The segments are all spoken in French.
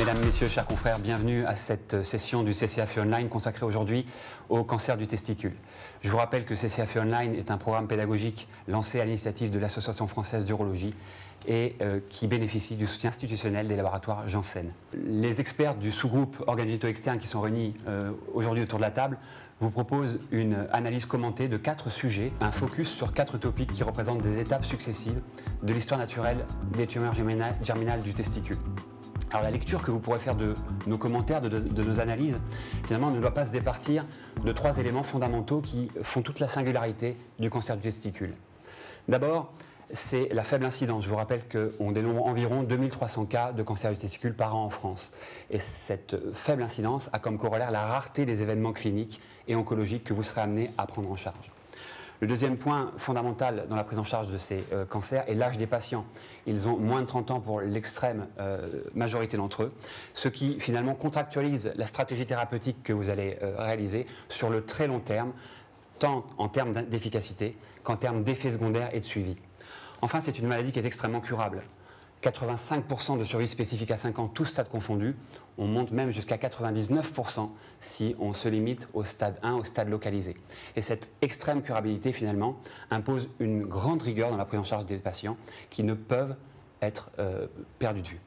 Mesdames, Messieurs, chers confrères, bienvenue à cette session du CCAF Online consacrée aujourd'hui au cancer du testicule. Je vous rappelle que CCAF Online est un programme pédagogique lancé à l'initiative de l'Association française d'urologie et qui bénéficie du soutien institutionnel des laboratoires Janssen. Les experts du sous-groupe organo-externe qui sont réunis aujourd'hui autour de la table vous proposent une analyse commentée de 4 sujets, un focus sur 4 topics qui représentent des étapes successives de l'histoire naturelle des tumeurs germinales du testicule. Alors la lecture que vous pourrez faire de nos commentaires, de nos analyses, finalement ne doit pas se départir de 3 éléments fondamentaux qui font toute la singularité du cancer du testicule. D'abord, c'est la faible incidence. Je vous rappelle qu'on dénombre environ 2300 cas de cancer du testicule par an en France. Et cette faible incidence a comme corollaire la rareté des événements cliniques et oncologiques que vous serez amenés à prendre en charge. Le deuxième point fondamental dans la prise en charge de ces cancers est l'âge des patients. Ils ont moins de 30 ans pour l'extrême majorité d'entre eux, ce qui finalement contractualise la stratégie thérapeutique que vous allez réaliser sur le très long terme, tant en termes d'efficacité qu'en termes d'effets secondaires et de suivi. Enfin, c'est une maladie qui est extrêmement curable. 85% de survie spécifique à 5 ans, tous stades confondus. On monte même jusqu'à 99% si on se limite au stade 1, au stade localisé. Et cette extrême curabilité, finalement, impose une grande rigueur dans la prise en charge des patients qui ne peuvent être perdus de vue.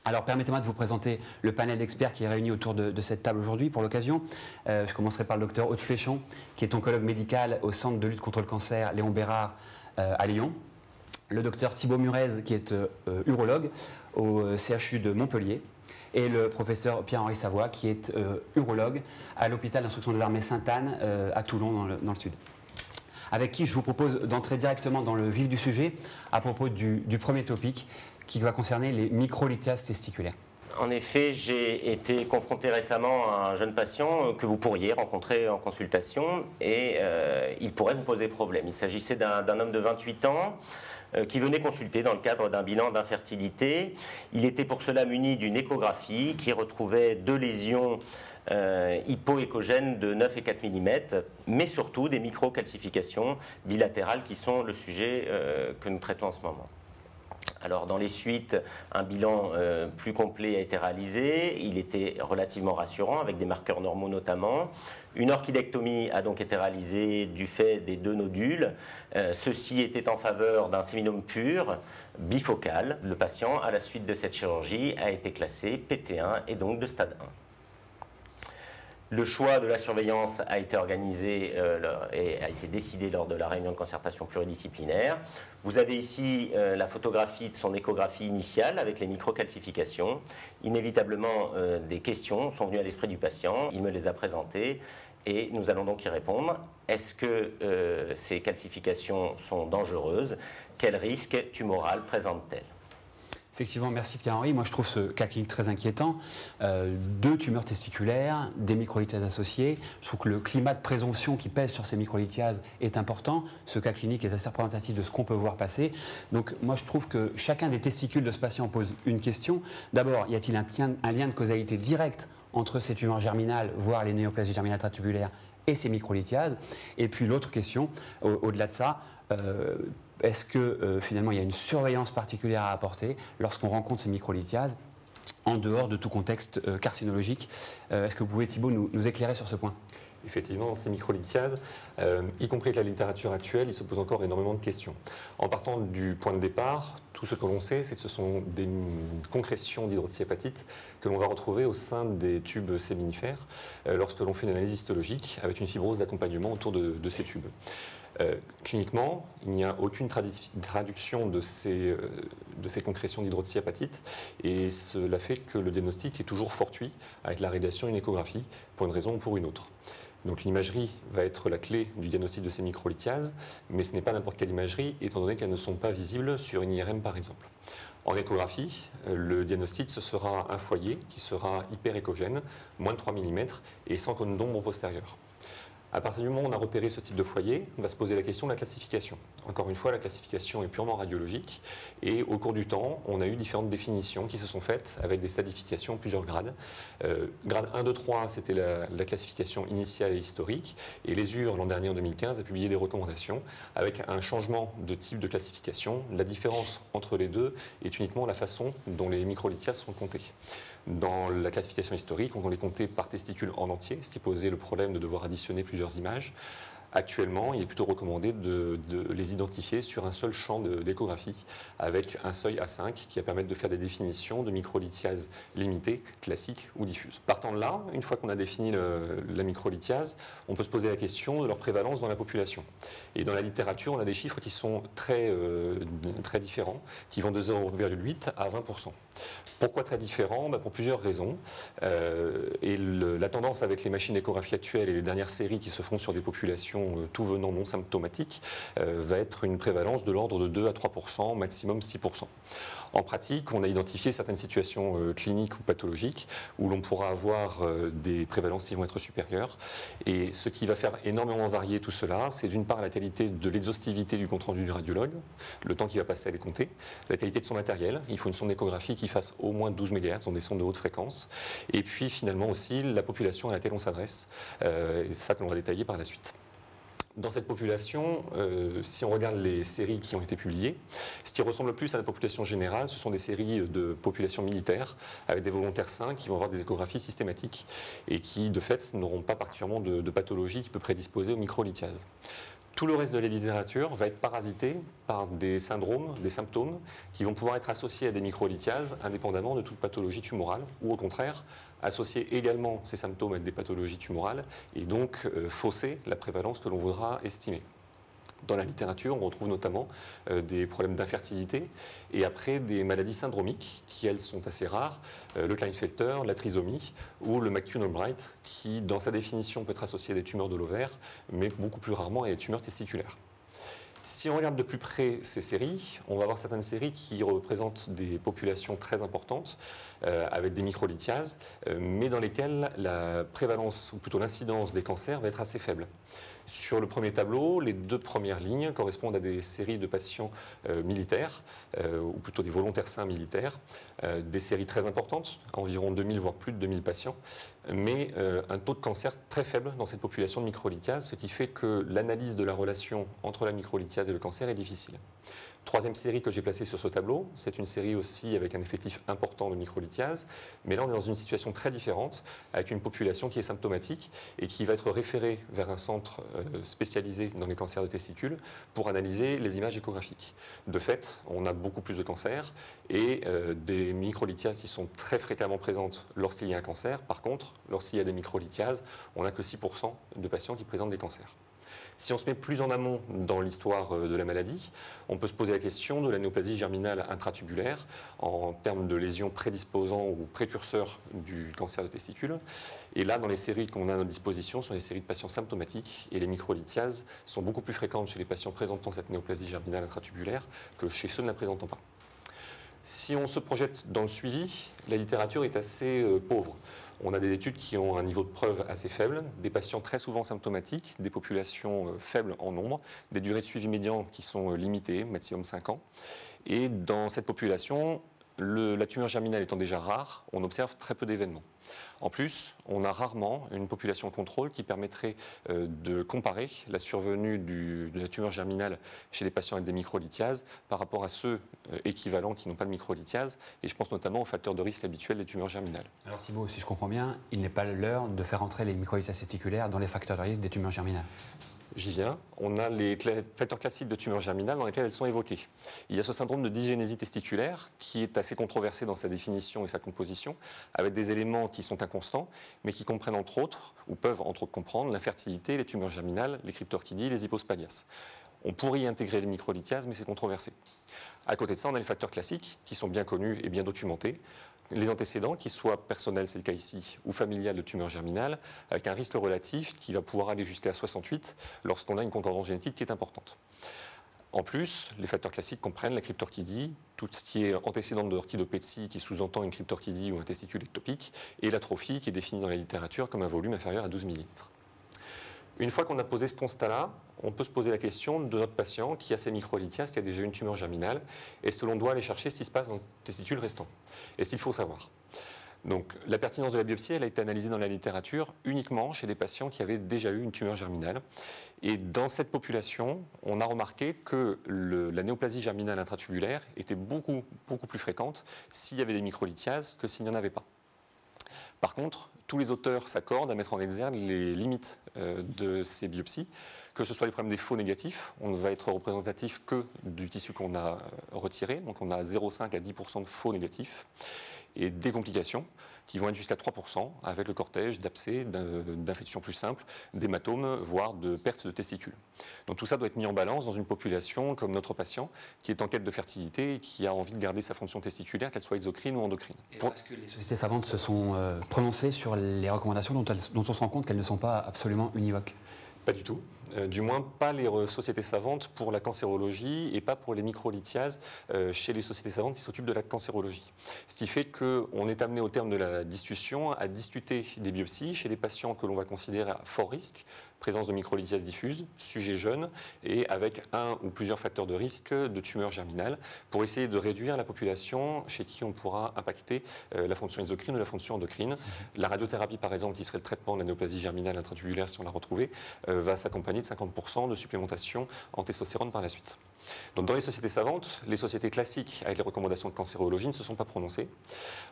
Alors, permettez-moi de vous présenter le panel d'experts qui est réuni autour de cette table aujourd'hui pour l'occasion. Je commencerai par le docteur Aude Fléchon, qui est oncologue médical au Centre de lutte contre le cancer Léon Bérard à Lyon. Le docteur Thibaut Murez, qui est urologue au CHU de Montpellier, et le professeur Pierre-Henri Savoie, qui est urologue à l'hôpital d'instruction des armées Sainte-Anne à Toulon, dans le sud. Avec qui je vous propose d'entrer directement dans le vif du sujet à propos du premier topic qui va concerner les microlithiases testiculaires. En effet, j'ai été confronté récemment à un jeune patient que vous pourriez rencontrer en consultation et il pourrait vous poser problème. Il s'agissait d'un homme de 28 ans qui venait consulter dans le cadre d'un bilan d'infertilité. Il était pour cela muni d'une échographie qui retrouvait 2 lésions hypoéchogènes de 9 et 4 mm, mais surtout des microcalcifications bilatérales qui sont le sujet que nous traitons en ce moment. Alors dans les suites, un bilan plus complet a été réalisé, il était relativement rassurant avec des marqueurs normaux notamment. Une orchidectomie a donc été réalisée du fait des 2 nodules. Ceci était en faveur d'un séminome pur, bifocal. Le patient, à la suite de cette chirurgie, a été classé PT1 et donc de stade 1. Le choix de la surveillance a été organisé et a été décidé lors de la réunion de concertation pluridisciplinaire. Vous avez ici la photographie de son échographie initiale avec les microcalcifications. Inévitablement, des questions sont venues à l'esprit du patient. Il me les a présentées et nous allons donc y répondre. Est-ce que ces calcifications sont dangereuses? Quel risque tumoral présentent-elles? Effectivement, merci Pierre-Henri. Moi, je trouve ce cas clinique très inquiétant. 2 tumeurs testiculaires, des microlithiases associées. Je trouve que le climat de présomption qui pèse sur ces microlithiases est important. Ce cas clinique est assez représentatif de ce qu'on peut voir passer. Donc, moi, je trouve que chacun des testicules de ce patient pose une question. D'abord, y a-t-il un lien de causalité direct entre ces tumeurs germinales, voire les néoplasies germinales tubulaires, et ces microlithiases? Et puis, l'autre question, au-delà de ça, est-ce que finalement il y a une surveillance particulière à apporter lorsqu'on rencontre ces microlithiases en dehors de tout contexte carcinologique? Est-ce que vous pouvez, Thibaut, nous éclairer sur ce point? Effectivement, ces microlithiases, y compris avec la littérature actuelle, il se pose encore énormément de questions. En partant du point de départ, tout ce que l'on sait, c'est que ce sont des concrétions d'hydroxyapatite que l'on va retrouver au sein des tubes séminifères lorsque l'on fait une analyse histologique avec une fibrose d'accompagnement autour de ces tubes. Cliniquement, il n'y a aucune traduction de ces concrétions d'hydroxyapatite et cela fait que le diagnostic est toujours fortuit avec la radiation et une échographie pour une raison ou pour une autre. Donc l'imagerie va être la clé du diagnostic de ces microlithiases, mais ce n'est pas n'importe quelle imagerie étant donné qu'elles ne sont pas visibles sur une IRM par exemple. En échographie, le diagnostic ce sera un foyer qui sera hyperéchogène, moins de 3 mm et sans cône d'ombre postérieure. À partir du moment où on a repéré ce type de foyer, on va se poser la question de la classification. Encore une fois, la classification est purement radiologique et au cours du temps, on a eu différentes définitions qui se sont faites avec des stadifications en plusieurs grades. Grade 1, 2, 3, c'était la classification initiale et historique et l'ESUR, l'an dernier en 2015, a publié des recommandations avec un changement de type de classification. La différence entre les deux est uniquement la façon dont les microlithiases sont comptées. Dans la classification historique, on les comptait par testicule en entier, ce qui posait le problème de devoir additionner plusieurs images. Actuellement, il est plutôt recommandé de les identifier sur un seul champ d'échographie avec un seuil A5 qui va permettre de faire des définitions de microlithiase limitée, classique ou diffuse. Partant de là, une fois qu'on a défini la microlithiase, on peut se poser la question de leur prévalence dans la population. Et dans la littérature, on a des chiffres qui sont très différents, qui vont de 0,8 à 20%. Pourquoi très différents? Pour plusieurs raisons. La tendance avec les machines d'échographie actuelles et les dernières séries qui se font sur des populations tout venant non symptomatiques va être une prévalence de l'ordre de 2 à 3%, maximum 6%. En pratique, on a identifié certaines situations cliniques ou pathologiques où l'on pourra avoir des prévalences qui vont être supérieures. Et ce qui va faire énormément varier tout cela, c'est d'une part la qualité de l'exhaustivité du compte-rendu du radiologue, le temps qu'il va passer à les compter, la qualité de son matériel. Il faut une sonde d'échographie qui fasse au moins 12 MHz, sont des sondes de haute fréquence. Et puis finalement aussi la population à laquelle on s'adresse, et ça que l'on va détailler par la suite. Dans cette population, si on regarde les séries qui ont été publiées, ce qui ressemble le plus à la population générale, ce sont des séries de populations militaires avec des volontaires sains qui vont avoir des échographies systématiques et qui, de fait, n'auront pas particulièrement de pathologie qui peut prédisposer aux microlithiases. Tout le reste de la littérature va être parasité par des syndromes, des symptômes qui vont pouvoir être associés à des microlithiases indépendamment de toute pathologie tumorale ou au contraire associer également ces symptômes avec des pathologies tumorales et donc fausser la prévalence que l'on voudra estimer. Dans la littérature, on retrouve notamment des problèmes d'infertilité et après des maladies syndromiques qui, elles, sont assez rares, le Klinefelter, la trisomie ou le McCune-Albright qui, dans sa définition, peut être associé à des tumeurs de l'ovaire, mais beaucoup plus rarement à des tumeurs testiculaires. Si on regarde de plus près ces séries, on va avoir certaines séries qui représentent des populations très importantes avec des microlithiases, mais dans lesquelles la prévalence, ou plutôt l'incidence des cancers va être assez faible. Sur le premier tableau, les deux premières lignes correspondent à des séries de patients militaires, ou plutôt des volontaires sains militaires, des séries très importantes, environ 2000 voire plus de 2000 patients, mais un taux de cancer très faible dans cette population de microlithiase, ce qui fait que l'analyse de la relation entre la microlithiase et le cancer est difficile. Troisième série que j'ai placée sur ce tableau, c'est une série aussi avec un effectif important de microlithiase, mais là on est dans une situation très différente, avec une population qui est symptomatique et qui va être référée vers un centre spécialisé dans les cancers de testicules pour analyser les images échographiques. De fait, on a beaucoup plus de cancers et des microlithiases qui sont très fréquemment présentes lorsqu'il y a un cancer. Par contre, lorsqu'il y a des microlithiases, on n'a que 6% de patients qui présentent des cancers. Si on se met plus en amont dans l'histoire de la maladie, on peut se poser la question de la néoplasie germinale intratubulaire en termes de lésions prédisposant ou précurseurs du cancer de testicule. Et là, dans les séries qu'on a à notre disposition, ce sont des séries de patients symptomatiques et les microlithiases sont beaucoup plus fréquentes chez les patients présentant cette néoplasie germinale intratubulaire que chez ceux ne la présentant pas. Si on se projette dans le suivi, la littérature est assez pauvre. On a des études qui ont un niveau de preuve assez faible, des patients très souvent symptomatiques, des populations faibles en nombre, des durées de suivi médian qui sont limitées, maximum 5 ans. Et dans cette population, la tumeur germinale étant déjà rare, on observe très peu d'événements. En plus, on a rarement une population contrôle qui permettrait de comparer la survenue de la tumeur germinale chez les patients avec des microlithiases par rapport à ceux équivalents qui n'ont pas de microlithiase. Et je pense notamment aux facteurs de risque habituels des tumeurs germinales. Alors Thibault, si je comprends bien, il n'est pas l'heure de faire entrer les microlithiases testiculaires dans les facteurs de risque des tumeurs germinales. J'y viens. On a les facteurs classiques de tumeurs germinales dans lesquels elles sont évoquées. Il y a ce syndrome de dysgénésie testiculaire qui est assez controversé dans sa définition et sa composition, avec des éléments qui sont inconstants, mais qui comprennent entre autres, ou peuvent entre autres comprendre, l'infertilité, les tumeurs germinales, les cryptorchidées, les hypospadias. On pourrait y intégrer les microlithiases, mais c'est controversé. À côté de ça, on a les facteurs classiques qui sont bien connus et bien documentés. Les antécédents, qu'ils soient personnels, c'est le cas ici, ou familial de tumeur germinale, avec un risque relatif qui va pouvoir aller jusqu'à 68 lorsqu'on a une concordance génétique qui est importante. En plus, les facteurs classiques comprennent la cryptorchidie, tout ce qui est antécédent de orchidopétie qui sous-entend une cryptorchidie ou un testicule ectopique, et l'atrophie qui est définie dans la littérature comme un volume inférieur à 12 ml. Une fois qu'on a posé ce constat-là, on peut se poser la question de notre patient qui a ces microlithiases, qui a déjà une tumeur germinale. Est-ce que l'on doit aller chercher ce qui se passe dans le testicule restant? Est-ce qu'il faut savoir? Donc, la pertinence de la biopsie, elle a été analysée dans la littérature uniquement chez des patients qui avaient déjà eu une tumeur germinale. Et dans cette population, on a remarqué que la néoplasie germinale intratubulaire était beaucoup plus fréquente s'il y avait des microlithiases que s'il n'y en avait pas. Par contre, tous les auteurs s'accordent à mettre en exergue les limites de ces biopsies, que ce soit les problèmes des faux négatifs, on ne va être représentatif que du tissu qu'on a retiré, donc on a 0,5 à 10% de faux négatifs, et des complications qui vont être jusqu'à 3% avec le cortège d'abcès, d'infections plus simples, d'hématomes, voire de perte de testicules. Donc tout ça doit être mis en balance dans une population comme notre patient qui est en quête de fertilité et qui a envie de garder sa fonction testiculaire, qu'elle soit exocrine ou endocrine. Est-ce que les sociétés savantes se sont prononcées sur les recommandations dont on se rend compte qu'elles ne sont pas absolument univoques? Pas du tout. Du moins pas les sociétés savantes pour la cancérologie et pas pour les microlithiases chez les sociétés savantes qui s'occupent de la cancérologie. Ce qui fait qu'on est amené au terme de la discussion à discuter des biopsies chez les patients que l'on va considérer à fort risque, présence de microlithiases diffuses, sujets jeunes et avec un ou plusieurs facteurs de risque de tumeurs germinales pour essayer de réduire la population chez qui on pourra impacter la fonction exocrine ou la fonction endocrine. La radiothérapie par exemple, qui serait le traitement de la néoplasie germinale intratubullaire si on l'a retrouvée, va s'accompagner de 50% de supplémentation en testostérone par la suite. Donc dans les sociétés savantes, les sociétés classiques avec les recommandations de cancérologie ne se sont pas prononcées.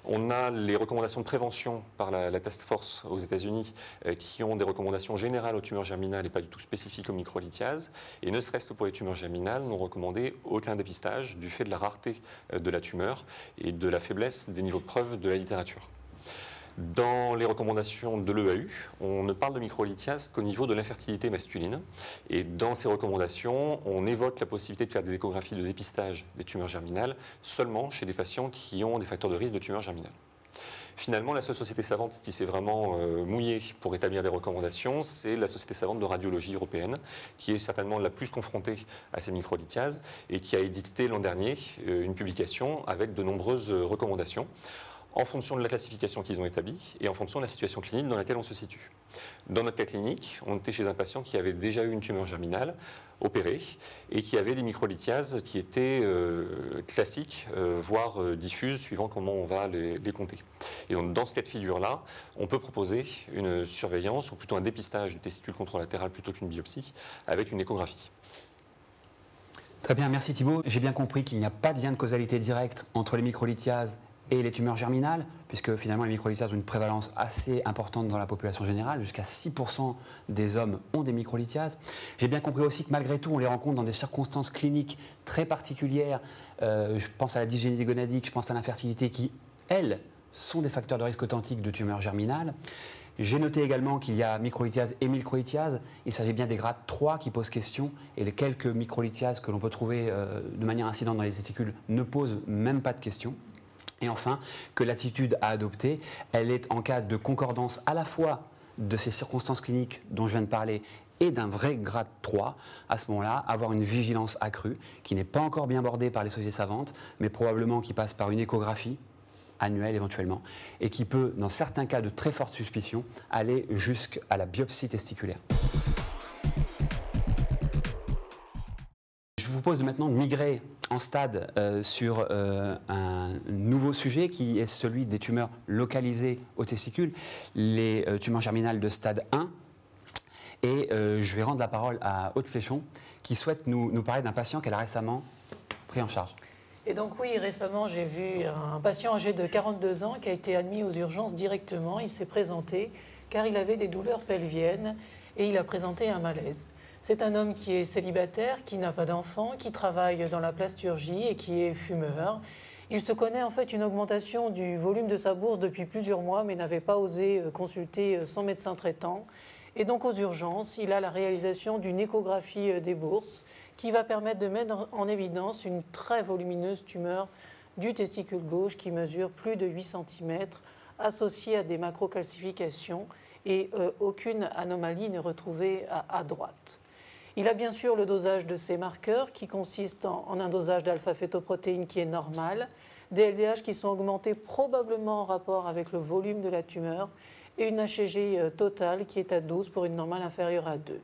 On a les recommandations de prévention par la Task Force aux États-Unis qui ont des recommandations générales aux tumeurs germinales et pas du tout spécifiques aux microlithiases. Et ne serait-ce que pour les tumeurs germinales, n'ont recommandé aucun dépistage du fait de la rareté de la tumeur et de la faiblesse des niveaux de preuve de la littérature. Dans les recommandations de l'EAU, on ne parle de microlithiase qu'au niveau de l'infertilité masculine. Et dans ces recommandations, on évoque la possibilité de faire des échographies de dépistage des tumeurs germinales seulement chez des patients qui ont des facteurs de risque de tumeurs germinales. Finalement, la seule société savante qui s'est vraiment mouillée pour établir des recommandations, c'est la Société savante de radiologie européenne, qui est certainement la plus confrontée à ces microlithiases et qui a édité l'an dernier une publication avec de nombreuses recommandations, en fonction de la classification qu'ils ont établie et en fonction de la situation clinique dans laquelle on se situe. Dans notre cas clinique, on était chez un patient qui avait déjà eu une tumeur germinale, opérée, et qui avait des microlithiases qui étaient classiques, voire diffuses, suivant comment on va les compter. Et donc, dans ce cas de figure-là, on peut proposer une surveillance, ou plutôt un dépistage du testicule contralatéral plutôt qu'une biopsie, avec une échographie. Très bien, merci Thibault. J'ai bien compris qu'il n'y a pas de lien de causalité directe entre les microlithiases et les tumeurs germinales, puisque finalement les microlithiases ont une prévalence assez importante dans la population générale, jusqu'à 6% des hommes ont des microlithiases. J'ai bien compris aussi que malgré tout, on les rencontre dans des circonstances cliniques très particulières. Je pense à la dysgénie gonadique, je pense à l'infertilité, qui, elles, sont des facteurs de risque authentique de tumeurs germinales. J'ai noté également qu'il y a microlithiase et microlithiase. Il s'agit bien des grades 3 qui posent question, et les quelques microlithiases que l'on peut trouver de manière incidente dans les testicules ne posent même pas de question. Et enfin, que l'attitude à adopter, elle est en cas de concordance à la fois de ces circonstances cliniques dont je viens de parler et d'un vrai grade 3, à ce moment-là, avoir une vigilance accrue, qui n'est pas encore bien bordée par les sociétés savantes, mais probablement qui passe par une échographie annuelle éventuellement, et qui peut, dans certains cas de très forte suspicion, aller jusqu'à la biopsie testiculaire. Je vous propose maintenant de migrer en stade sur un nouveau sujet qui est celui des tumeurs localisées aux testicules, les tumeurs germinales de stade 1. Et je vais rendre la parole à Aude Fléchon qui souhaite nous parler d'un patient qu'elle a récemment pris en charge. Et donc oui, récemment j'ai vu un patient âgé de 42 ans qui a été admis aux urgences directement. Il s'est présenté car il avait des douleurs pelviennes et il a présenté un malaise. C'est un homme qui est célibataire, qui n'a pas d'enfant, qui travaille dans la plasturgie et qui est fumeur. Il se connaît en fait une augmentation du volume de sa bourse depuis plusieurs mois, mais n'avait pas osé consulter son médecin traitant. Et donc aux urgences, il a la réalisation d'une échographie des bourses qui va permettre de mettre en évidence une très volumineuse tumeur du testicule gauche qui mesure plus de 8 cm, associée à des macrocalcifications et aucune anomalie n'est retrouvée à droite. Il a bien sûr le dosage de ces marqueurs qui consiste en un dosage d'alpha-fétoprotéine qui est normal, des LDH qui sont augmentés probablement en rapport avec le volume de la tumeur et une HCG totale qui est à 12 pour une normale inférieure à 2.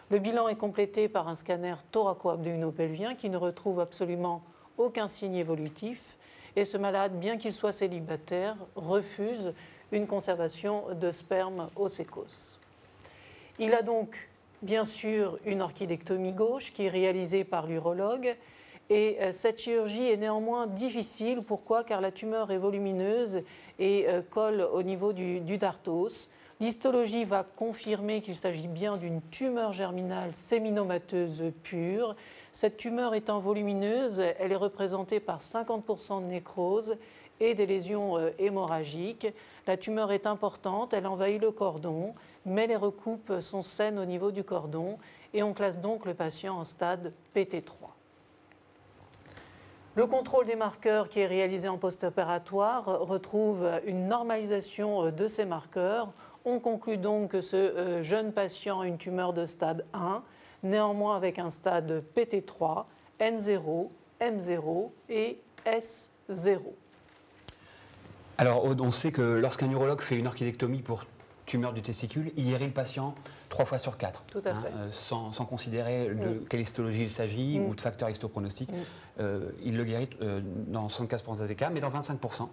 Le bilan est complété par un scanner thoraco-abdominopelvien qui ne retrouve absolument aucun signe évolutif et ce malade, bien qu'il soit célibataire, refuse une conservation de sperme au sécos. Il a donc bien sûr une orchidectomie gauche qui est réalisée par l'urologue Et cette chirurgie est néanmoins difficile. Pourquoi? Car la tumeur est volumineuse et colle au niveau du dartos. L'histologie va confirmer qu'il s'agit bien d'une tumeur germinale séminomateuse pure. Cette tumeur étant volumineuse, elle est représentée par 50% de nécrose et des lésions hémorragiques. La tumeur est importante, elle envahit le cordon, mais les recoupes sont saines au niveau du cordon et on classe donc le patient en stade PT3. Le contrôle des marqueurs qui est réalisé en post-opératoire retrouve une normalisation de ces marqueurs. On conclut donc que ce jeune patient a une tumeur de stade 1, néanmoins avec un stade PT3, N0, M0 et S0. Alors, on sait que lorsqu'un urologue fait une orchidectomie pour tumeur du testicule, il guérit le patient 3 fois sur 4. Tout à fait. Sans considérer de quelle histologie il s'agit ou de facteurs histopronostiques. Il le guérit dans 75% des cas, mais dans 25%.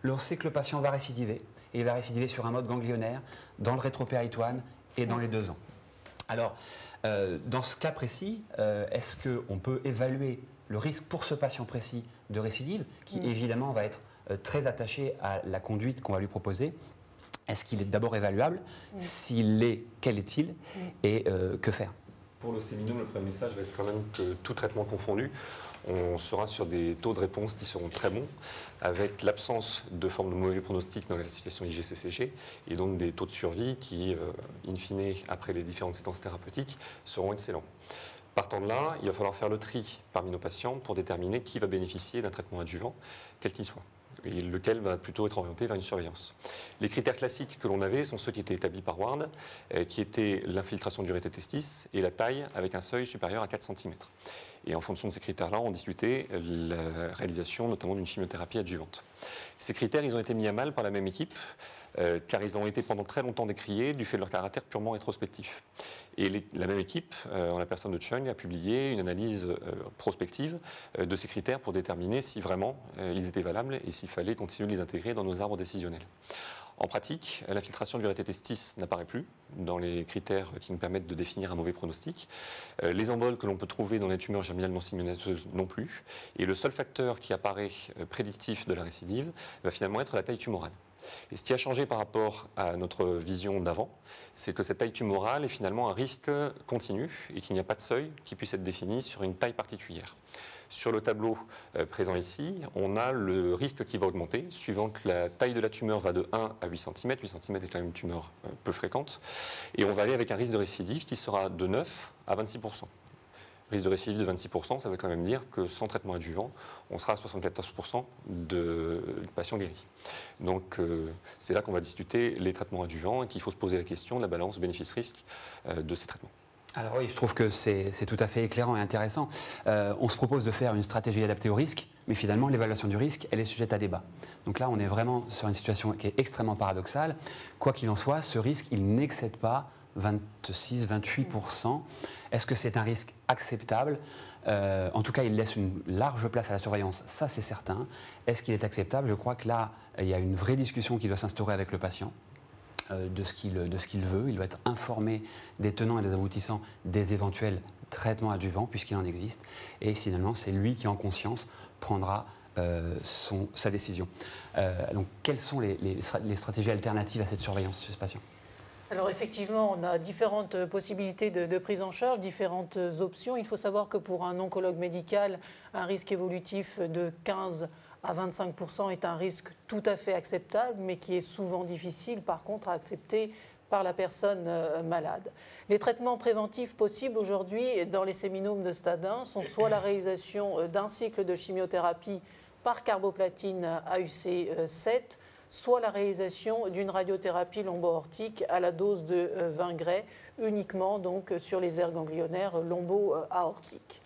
On sait que le patient va récidiver, et il va récidiver sur un mode ganglionnaire, dans le rétropéritoine et dans les 2 ans. Alors, dans ce cas précis, est-ce qu'on peut évaluer le risque pour ce patient précis de récidive, qui évidemment va être très attaché à la conduite qu'on va lui proposer? Est-ce qu'il est d'abord évaluable? S'il l'est, quel est-il? Et que faire? Pour le séminome, le premier message va être quand même que tout traitement confondu, on sera sur des taux de réponse qui seront très bons, avec l'absence de forme de mauvais pronostic dans la classification IGCCG, et donc des taux de survie qui, in fine, après les différentes séquences thérapeutiques, seront excellents. Partant de là, il va falloir faire le tri parmi nos patients pour déterminer qui va bénéficier d'un traitement adjuvant, quel qu'il soit, et lequel va plutôt être orienté vers une surveillance. Les critères classiques que l'on avait sont ceux qui étaient établis par Ward, qui étaient l'infiltration du rété-testis et la taille avec un seuil supérieur à 4 cm. Et en fonction de ces critères-là, on discutait la réalisation notamment d'une chimiothérapie adjuvante. Ces critères, ils ont été mis à mal par la même équipe, car ils ont été pendant très longtemps décriés du fait de leur caractère purement rétrospectif. Et la même équipe, en la personne de Chung, a publié une analyse prospective de ces critères pour déterminer si vraiment ils étaient valables et s'il fallait continuer de les intégrer dans nos arbres décisionnels. En pratique, l'infiltration du rété-testis n'apparaît plus dans les critères qui nous permettent de définir un mauvais pronostic. Les emboles que l'on peut trouver dans les tumeurs germinales non séminateuses non plus. Et le seul facteur qui apparaît prédictif de la récidive va finalement être la taille tumorale. Et ce qui a changé par rapport à notre vision d'avant, c'est que cette taille tumorale est finalement un risque continu et qu'il n'y a pas de seuil qui puisse être défini sur une taille particulière. Sur le tableau présent ici, on a le risque qui va augmenter, suivant que la taille de la tumeur va de 1 à 8 cm. 8 cm est quand même une tumeur peu fréquente. Et on va aller avec un risque de récidive qui sera de 9 à 26%. Risque de récidive de 26%, ça veut quand même dire que sans traitement adjuvant, on sera à 74% de patients guéris. Donc c'est là qu'on va discuter les traitements adjuvants et qu'il faut se poser la question de la balance bénéfice-risque de ces traitements. Alors oui, je trouve que c'est tout à fait éclairant et intéressant. On se propose de faire une stratégie adaptée au risque, mais finalement, l'évaluation du risque, elle est sujette à débat. Donc là, on est vraiment sur une situation qui est extrêmement paradoxale. Quoi qu'il en soit, ce risque, il n'excède pas 26-28%. Est-ce que c'est un risque acceptable? En tout cas, il laisse une large place à la surveillance, ça c'est certain. Est-ce qu'il est acceptable? Je crois que là, il y a une vraie discussion qui doit s'instaurer avec le patient. De ce qu'il veut. Il doit être informé des tenants et des aboutissants des éventuels traitements adjuvants, puisqu'il en existe. Et finalement, c'est lui qui, en conscience, prendra sa décision. Donc, quelles sont les stratégies alternatives à cette surveillance chez ce patient? Alors effectivement, on a différentes possibilités de prise en charge, différentes options. Il faut savoir que pour un oncologue médical, un risque évolutif de 15 à 25% est un risque tout à fait acceptable, mais qui est souvent difficile, par contre, à accepter par la personne malade. Les traitements préventifs possibles aujourd'hui dans les séminomes de stade 1 sont soit la réalisation d'un cycle de chimiothérapie par carboplatine AUC7, soit la réalisation d'une radiothérapie lombo-aortique à la dose de 20 Gray, uniquement donc sur les aires ganglionnaires lombo-aortiques.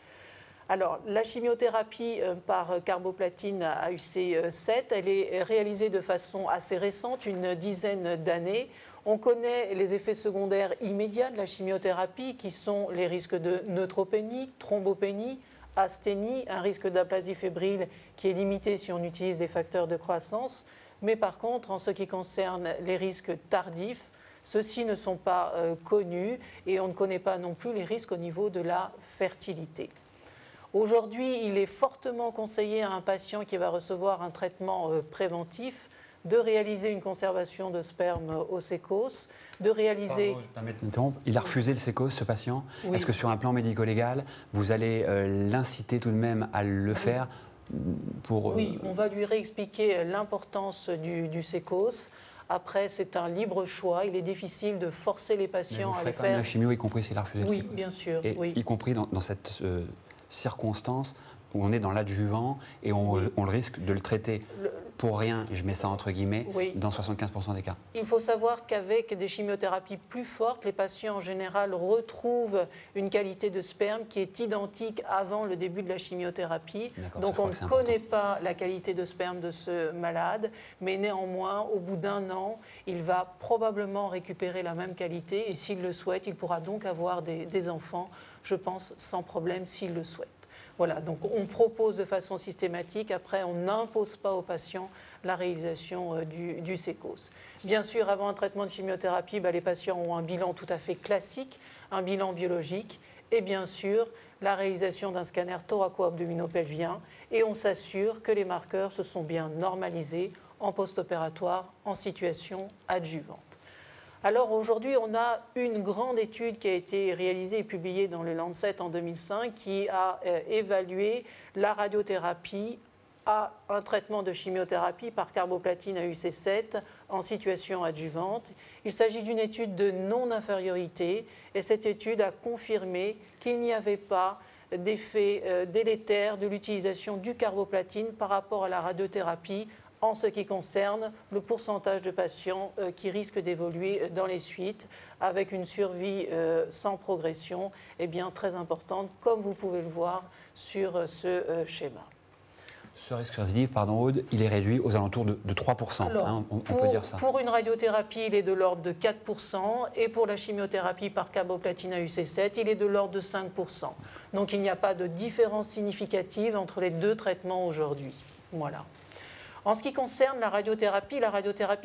Alors, la chimiothérapie par carboplatine AUC7, elle est réalisée de façon assez récente, une dizaine d'années. On connaît les effets secondaires immédiats de la chimiothérapie, qui sont les risques de neutropénie, thrombopénie, asthénie, un risque d'aplasie fébrile qui est limité si on utilise des facteurs de croissance. Mais par contre, en ce qui concerne les risques tardifs, ceux-ci ne sont pas connus et on ne connaît pas non plus les risques au niveau de la fertilité. Aujourd'hui, il est fortement conseillé à un patient qui va recevoir un traitement préventif de réaliser une conservation de sperme au sécos, de réaliser... Pardon, je me permets de m'interrompre. Il a refusé le sécos, ce patient. Oui. Est-ce que sur un plan médico-légal, vous allez l'inciter tout de même à le faire pour... Oui, on va lui réexpliquer l'importance du sécos. Après, c'est un libre choix. Il est difficile de forcer les patients à le faire. Quand même la chimio, y compris s'il a refusé le sécos. Oui, bien sûr. Et oui. y compris dans cette circonstance où on est dans l'adjuvant et on le risque de le traiter pour rien, je mets ça entre guillemets, dans 75% des cas. Il faut savoir qu'avec des chimiothérapies plus fortes, les patients en général retrouvent une qualité de sperme qui est identique avant le début de la chimiothérapie. Donc on ne connaît pas la qualité de sperme de ce malade, mais néanmoins, au bout d'1 an, il va probablement récupérer la même qualité et s'il le souhaite, il pourra donc avoir des enfants, je pense, sans problème s'il le souhaite. Voilà, donc on propose de façon systématique, après on n'impose pas aux patients la réalisation du sécos. Bien sûr, avant un traitement de chimiothérapie, les patients ont un bilan tout à fait classique, un bilan biologique, et bien sûr la réalisation d'un scanner thoraco-abdominopelvien, et on s'assure que les marqueurs se sont bien normalisés en post-opératoire en situation adjuvante. Alors aujourd'hui, on a une grande étude qui a été réalisée et publiée dans le Lancet en 2005 qui a évalué la radiothérapie à un traitement de chimiothérapie par carboplatine à UC7 en situation adjuvante. Il s'agit d'une étude de non-infériorité et cette étude a confirmé qu'il n'y avait pas d'effet délétère de l'utilisation du carboplatine par rapport à la radiothérapie en ce qui concerne le pourcentage de patients qui risquent d'évoluer dans les suites avec une survie sans progression très importante, comme vous pouvez le voir sur ce schéma. Ce risque récidive, pardon Aude, il est réduit aux alentours de 3%. Alors, on peut dire ça. Pour une radiothérapie, il est de l'ordre de 4%, et pour la chimiothérapie par carboplatine à UC7, il est de l'ordre de 5%. Donc il n'y a pas de différence significative entre les deux traitements aujourd'hui. Voilà. En ce qui concerne la radiothérapie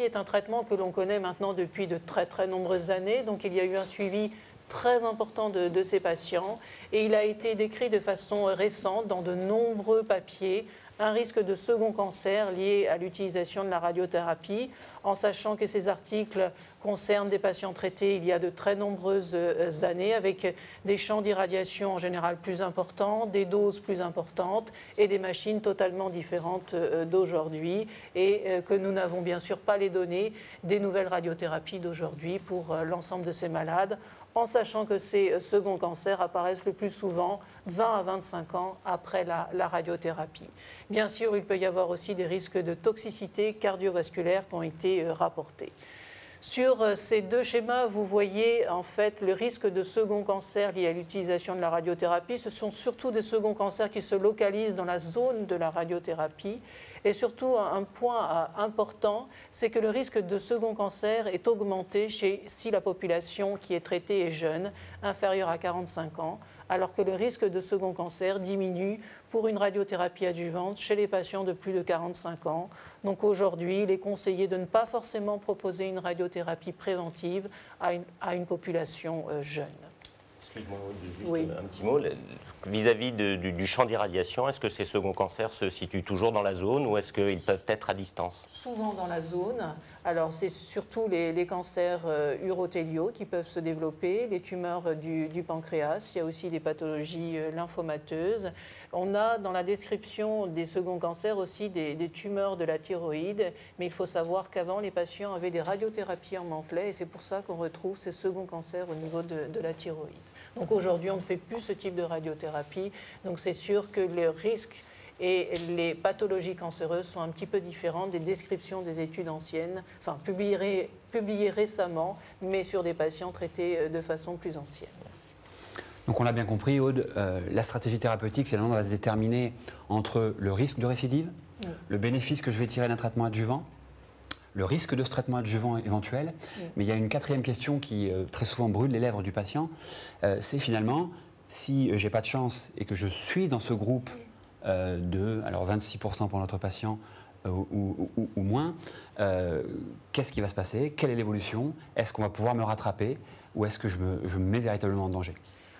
est un traitement que l'on connaît maintenant depuis de très très nombreuses années. Donc il y a eu un suivi très important de ces patients et il a été décrit de façon récente dans de nombreux papiers un risque de second cancer lié à l'utilisation de la radiothérapie, en sachant que ces articles concernent des patients traités il y a de très nombreuses années, avec des champs d'irradiation en général plus importants, des doses plus importantes et des machines totalement différentes d'aujourd'hui, et que nous n'avons bien sûr pas les données des nouvelles radiothérapies d'aujourd'hui pour l'ensemble de ces malades, en sachant que ces seconds cancers apparaissent le plus souvent 20 à 25 ans après la radiothérapie. Bien sûr, il peut y avoir aussi des risques de toxicité cardiovasculaire qui ont été rapportés. Sur ces deux schémas, vous voyez en fait le risque de second cancer lié à l'utilisation de la radiothérapie. Ce sont surtout des seconds cancers qui se localisent dans la zone de la radiothérapie. Et surtout, un point important, c'est que le risque de second cancer est augmenté si la population qui est traitée est jeune, inférieure à 45 ans, alors que le risque de second cancer diminue pour une radiothérapie adjuvante chez les patients de plus de 45 ans. Donc aujourd'hui, il est conseillé de ne pas forcément proposer une radiothérapie préventive à une population jeune. Excuse-moi, juste un petit mot. Vis-à-vis du champ d'irradiation, est-ce que ces seconds cancers se situent toujours dans la zone ou est-ce qu'ils peuvent être à distance? Souvent dans la zone. Alors c'est surtout les cancers urothéliaux qui peuvent se développer, les tumeurs du pancréas. Il y a aussi des pathologies lymphomateuses. On a dans la description des seconds cancers aussi des tumeurs de la thyroïde, mais il faut savoir qu'avant les patients avaient des radiothérapies en mantelet et c'est pour ça qu'on retrouve ces seconds cancers au niveau de la thyroïde. Donc aujourd'hui, on ne fait plus ce type de radiothérapie. Donc c'est sûr que le risque et les pathologies cancéreuses sont un petit peu différentes des descriptions des études anciennes, enfin publiées récemment, mais sur des patients traités de façon plus ancienne. Merci. Donc on l'a bien compris, Aude, la stratégie thérapeutique finalement va se déterminer entre le risque de récidive, le bénéfice que je vais tirer d'un traitement adjuvant, le risque de ce traitement adjuvant éventuel. Mais il y a une quatrième question qui très souvent brûle les lèvres du patient, c'est finalement, si je n'ai pas de chance et que je suis dans ce groupe alors 26% pour notre patient ou moins, qu'est-ce qui va se passer? Quelle est l'évolution? Est-ce qu'on va pouvoir me rattraper ou est-ce que je me mets véritablement en danger?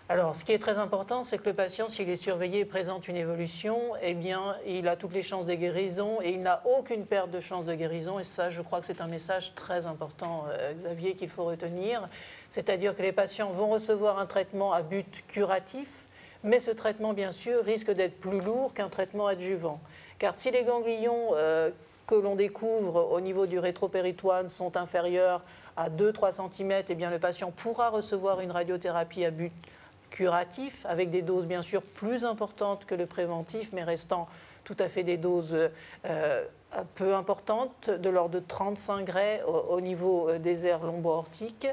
Alors, ce qui est très important, c'est que le patient, s'il est surveillé et présente une évolution, eh bien, il a toutes les chances de guérison et il n'a aucune perte de chance de guérison. Et ça, je crois que c'est un message très important, Xavier, qu'il faut retenir. C'est-à-dire que les patients vont recevoir un traitement à but curatif, mais ce traitement, bien sûr, risque d'être plus lourd qu'un traitement adjuvant. Car si les ganglions que l'on découvre au niveau du rétropéritoine sont inférieurs à 2-3 cm, eh bien, le patient pourra recevoir une radiothérapie à but curatif, avec des doses bien sûr plus importantes que le préventif, mais restant tout à fait des doses peu importantes, de l'ordre de 35 Gray au niveau des aires lombo-aortiques.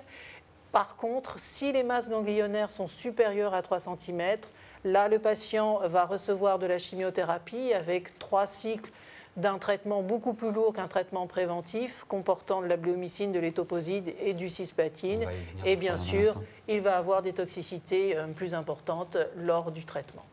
Par contre, si les masses ganglionnaires sont supérieures à 3 cm, là, le patient va recevoir de la chimiothérapie avec 3 cycles d'un traitement beaucoup plus lourd qu'un traitement préventif comportant de la bléomycine, de l'étoposide et du cisplatine. Et bien sûr, il va avoir des toxicités plus importantes lors du traitement.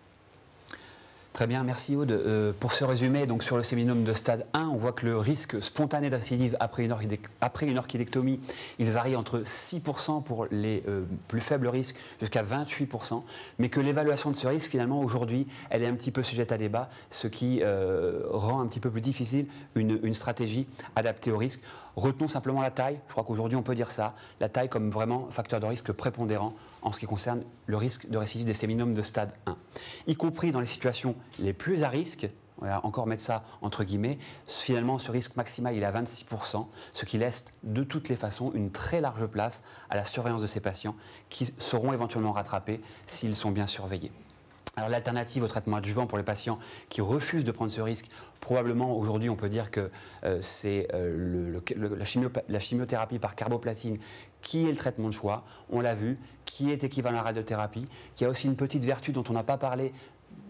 Très bien, merci Aude. Pour ce résumé, donc sur le séminome de stade 1, on voit que le risque spontané de récidive après une orchidectomie, il varie entre 6% pour les plus faibles risques jusqu'à 28%, mais que l'évaluation de ce risque, finalement, aujourd'hui, elle est un petit peu sujette à débat, ce qui rend un petit peu plus difficile une stratégie adaptée au risque. Retenons simplement la taille, je crois qu'aujourd'hui on peut dire ça, la taille comme vraiment facteur de risque prépondérant en ce qui concerne le risque de récidive des séminomes de stade 1. Y compris dans les situations les plus à risque, on va encore mettre ça entre guillemets, finalement ce risque maximal il est à 26%, ce qui laisse de toutes les façons une très large place à la surveillance de ces patients qui seront éventuellement rattrapés s'ils sont bien surveillés. Alors l'alternative au traitement adjuvant pour les patients qui refusent de prendre ce risque, probablement aujourd'hui on peut dire que c'est la chimiothérapie par carboplatine qui est le traitement de choix, on l'a vu, qui est équivalent à la radiothérapie, qui a aussi une petite vertu dont on n'a pas parlé,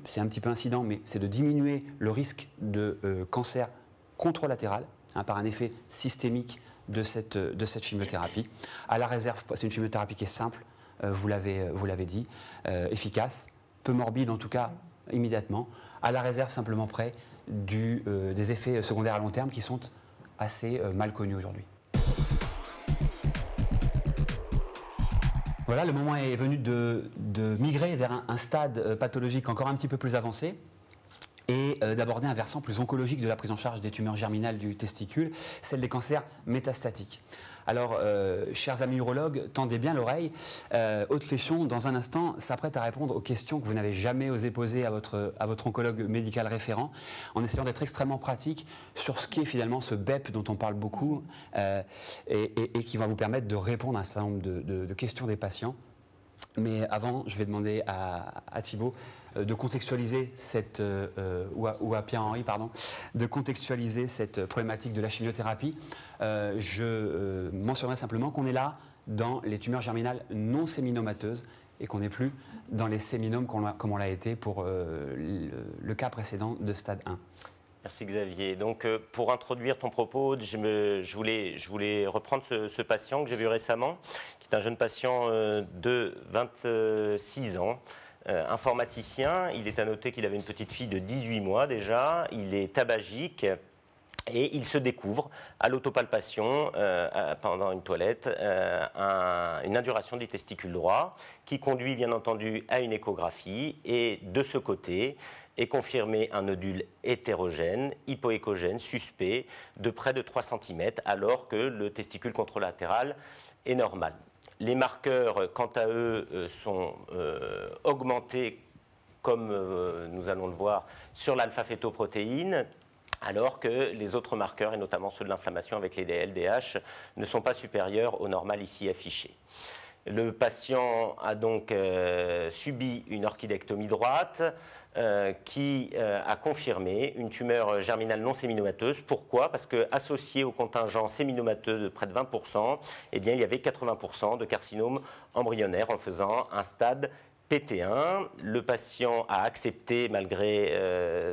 c'est un petit peu incident, mais c'est de diminuer le risque de cancer contralatéral par un effet systémique de cette chimiothérapie. À la réserve, c'est une chimiothérapie qui est simple, vous l'avez dit, efficace, peu morbide en tout cas immédiatement, à la réserve simplement près des effets secondaires à long terme qui sont assez mal connus aujourd'hui. Voilà, le moment est venu de migrer vers un stade pathologique encore un petit peu plus avancé et d'aborder un versant plus oncologique de la prise en charge des tumeurs germinales du testicule, celle des cancers métastatiques. Alors, chers amis urologues, tendez bien l'oreille. Aude Fléchon, dans un instant, s'apprête à répondre aux questions que vous n'avez jamais osé poser à votre oncologue médical référent, en essayant d'être extrêmement pratique sur ce qui est finalement ce BEP dont on parle beaucoup et qui va vous permettre de répondre à un certain nombre de questions des patients. Mais avant, je vais demander à Thibaut de contextualiser ou à Pierre-Henri, pardon, de contextualiser cette problématique de la chimiothérapie. Je mentionnerai simplement qu'on est là dans les tumeurs germinales non séminomateuses et qu'on n'est plus dans les séminomes comme on l'a été pour le cas précédent de stade 1. Merci Xavier. Donc pour introduire ton propos, je voulais reprendre ce patient que j'ai vu récemment, qui est un jeune patient de 26 ans, informaticien. Il est à noter qu'il avait une petite fille de 18 mois déjà, il est tabagique et il se découvre à l'autopalpation pendant une toilette une induration du testicule droit qui conduit bien entendu à une échographie et de ce côté est confirmé un nodule hétérogène, hypoéchogène, suspect, de près de 3 cm, alors que le testicule contralatéral est normal. Les marqueurs, quant à eux, sont augmentés, comme nous allons le voir, sur l'alpha-fétoprotéine, alors que les autres marqueurs, et notamment ceux de l'inflammation avec les LDH, ne sont pas supérieurs au normal ici affiché. Le patient a donc subi une orchidectomie droite, qui a confirmé une tumeur germinale non séminomateuse. Pourquoi? Parce qu'associé au contingent séminomateux de près de 20%, eh bien, il y avait 80% de carcinome embryonnaire en faisant un stade PT1. Le patient a accepté, malgré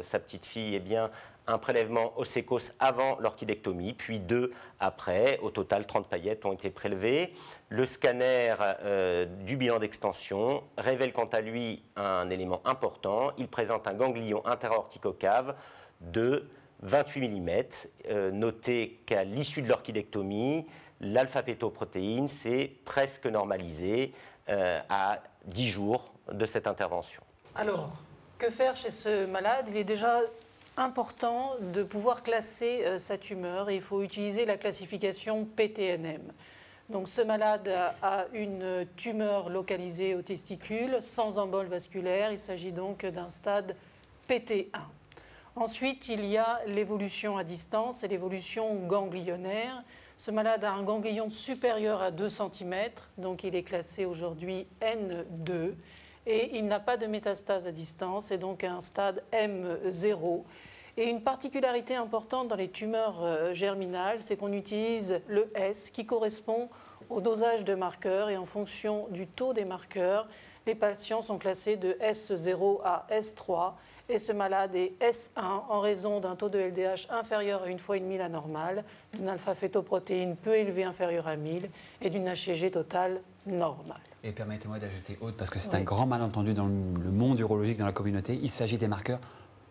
sa petite fille, eh bien, un prélèvement ossicose avant l'orchidectomie, puis 2 après. Au total, 30 paillettes ont été prélevées. Le scanner du bilan d'extension révèle quant à lui un élément important. Il présente un ganglion interaorticocave de 28 mm. Notez qu'à l'issue de l'orchidectomie, l'alpha-pétoprotéine s'est presque normalisée à 10 jours de cette intervention. Alors, que faire chez ce malade? Il est déjà important de pouvoir classer sa tumeur et il faut utiliser la classification PTNM. Donc ce malade a une tumeur localisée au testicule sans embole vasculaire, il s'agit donc d'un stade PT1. Ensuite, il y a l'évolution à distance et l'évolution ganglionnaire. Ce malade a un ganglion supérieur à 2 cm, donc il est classé aujourd'hui N2 et il n'a pas de métastase à distance et donc un stade M0. Et une particularité importante dans les tumeurs germinales, c'est qu'on utilise le S qui correspond au dosage de marqueurs et en fonction du taux des marqueurs, les patients sont classés de S0 à S3 et ce malade est S1 en raison d'un taux de LDH inférieur à 1,5 fois la normale, d'une alpha-fétoprotéine peu élevée inférieure à 1000 et d'une HCG totale normale. Et permettez-moi d'ajouter autre, parce que c'est un grand malentendu dans le monde urologique, dans la communauté, il s'agit des marqueurs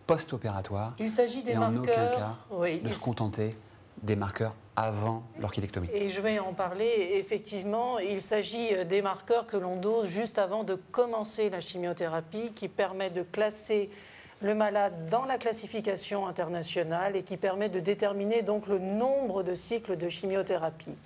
post-opératoires. Il s'agit des et marqueurs... en aucun cas de se contenter des marqueurs avant l'orchidectomie. Et je vais en parler. Effectivement, il s'agit des marqueurs que l'on dose juste avant de commencer la chimiothérapie, qui permet de classer le malade dans la classification internationale et qui permet de déterminer donc le nombre de cycles de chimiothérapie.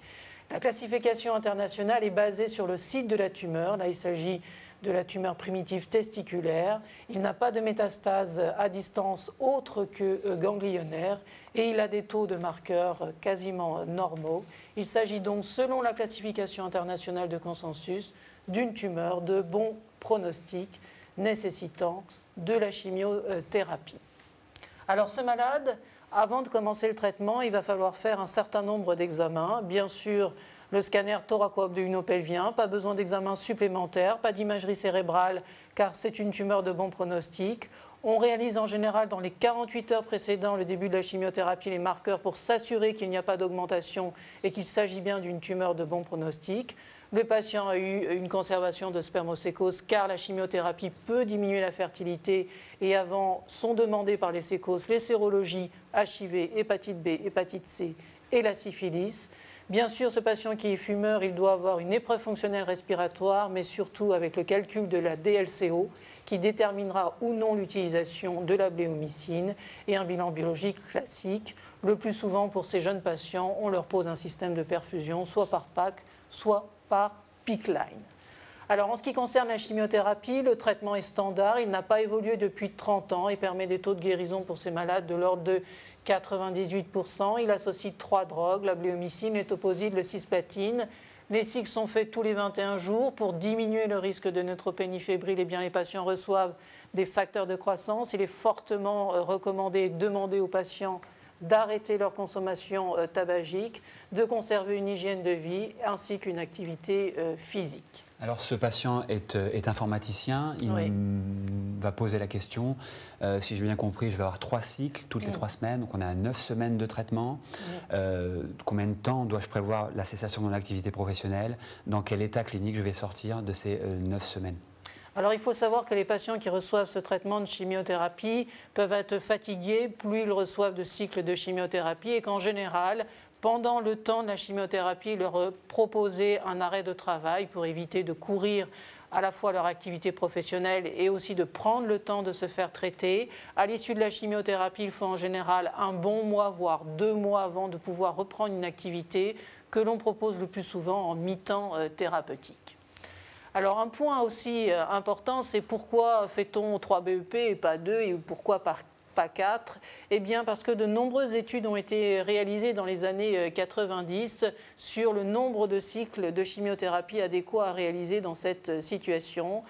La classification internationale est basée sur le site de la tumeur. Là, il s'agit de la tumeur primitive testiculaire. Il n'a pas de métastase à distance autre que ganglionnaire et il a des taux de marqueurs quasiment normaux. Il s'agit donc, selon la classification internationale de consensus, d'une tumeur de bon pronostic nécessitant de la chimiothérapie. Alors ce malade, avant de commencer le traitement, il va falloir faire un certain nombre d'examens. Bien sûr, le scanner thoraco-abdominopelvien, pas besoin d'examen supplémentaire, pas d'imagerie cérébrale car c'est une tumeur de bon pronostic. On réalise en général dans les 48 heures précédant le début de la chimiothérapie les marqueurs pour s'assurer qu'il n'y a pas d'augmentation et qu'il s'agit bien d'une tumeur de bon pronostic. Le patient a eu une conservation de spermocécose car la chimiothérapie peut diminuer la fertilité et avant sont demandées par les sécoses les sérologies HIV, hépatite B, hépatite C et la syphilis. Bien sûr, ce patient qui est fumeur, il doit avoir une épreuve fonctionnelle respiratoire, mais surtout avec le calcul de la DLCO qui déterminera ou non l'utilisation de la bléomycine et un bilan biologique classique. Le plus souvent, pour ces jeunes patients, on leur pose un système de perfusion, soit par PAC, soit par PICC line. Alors, en ce qui concerne la chimiothérapie, le traitement est standard. Il n'a pas évolué depuis 30 ans et permet des taux de guérison pour ces malades de l'ordre de 98%. Il associe 3 drogues, la bléomycine, le toposide, le cisplatine. Les cycles sont faits tous les 21 jours pour diminuer le risque de neutropénie fébrile. Eh bien, les patients reçoivent des facteurs de croissance. Il est fortement recommandé et demandé aux patients d'arrêter leur consommation tabagique, de conserver une hygiène de vie ainsi qu'une activité physique. Alors ce patient est informaticien, il va poser la question, si j'ai bien compris, je vais avoir 3 cycles toutes les 3 semaines, donc on a 9 semaines de traitement. Combien de temps dois-je prévoir la cessation de mon activité professionnelle? Dans quel état clinique je vais sortir de ces 9 semaines? Alors il faut savoir que les patients qui reçoivent ce traitement de chimiothérapie peuvent être fatigués plus ils reçoivent de cycles de chimiothérapie et qu'en général, pendant le temps de la chimiothérapie, leur proposer un arrêt de travail pour éviter de courir à la fois leur activité professionnelle et aussi de prendre le temps de se faire traiter. À l'issue de la chimiothérapie, il faut en général un bon mois, voire 2 mois avant de pouvoir reprendre une activité que l'on propose le plus souvent en mi-temps thérapeutique. Alors un point aussi important, c'est pourquoi fait-on 3 BEP et pas 2 et pourquoi pas 4 ? Eh bien parce que de nombreuses études ont été réalisées dans les années 90 sur le nombre de cycles de chimiothérapie adéquats à réaliser dans cette situation.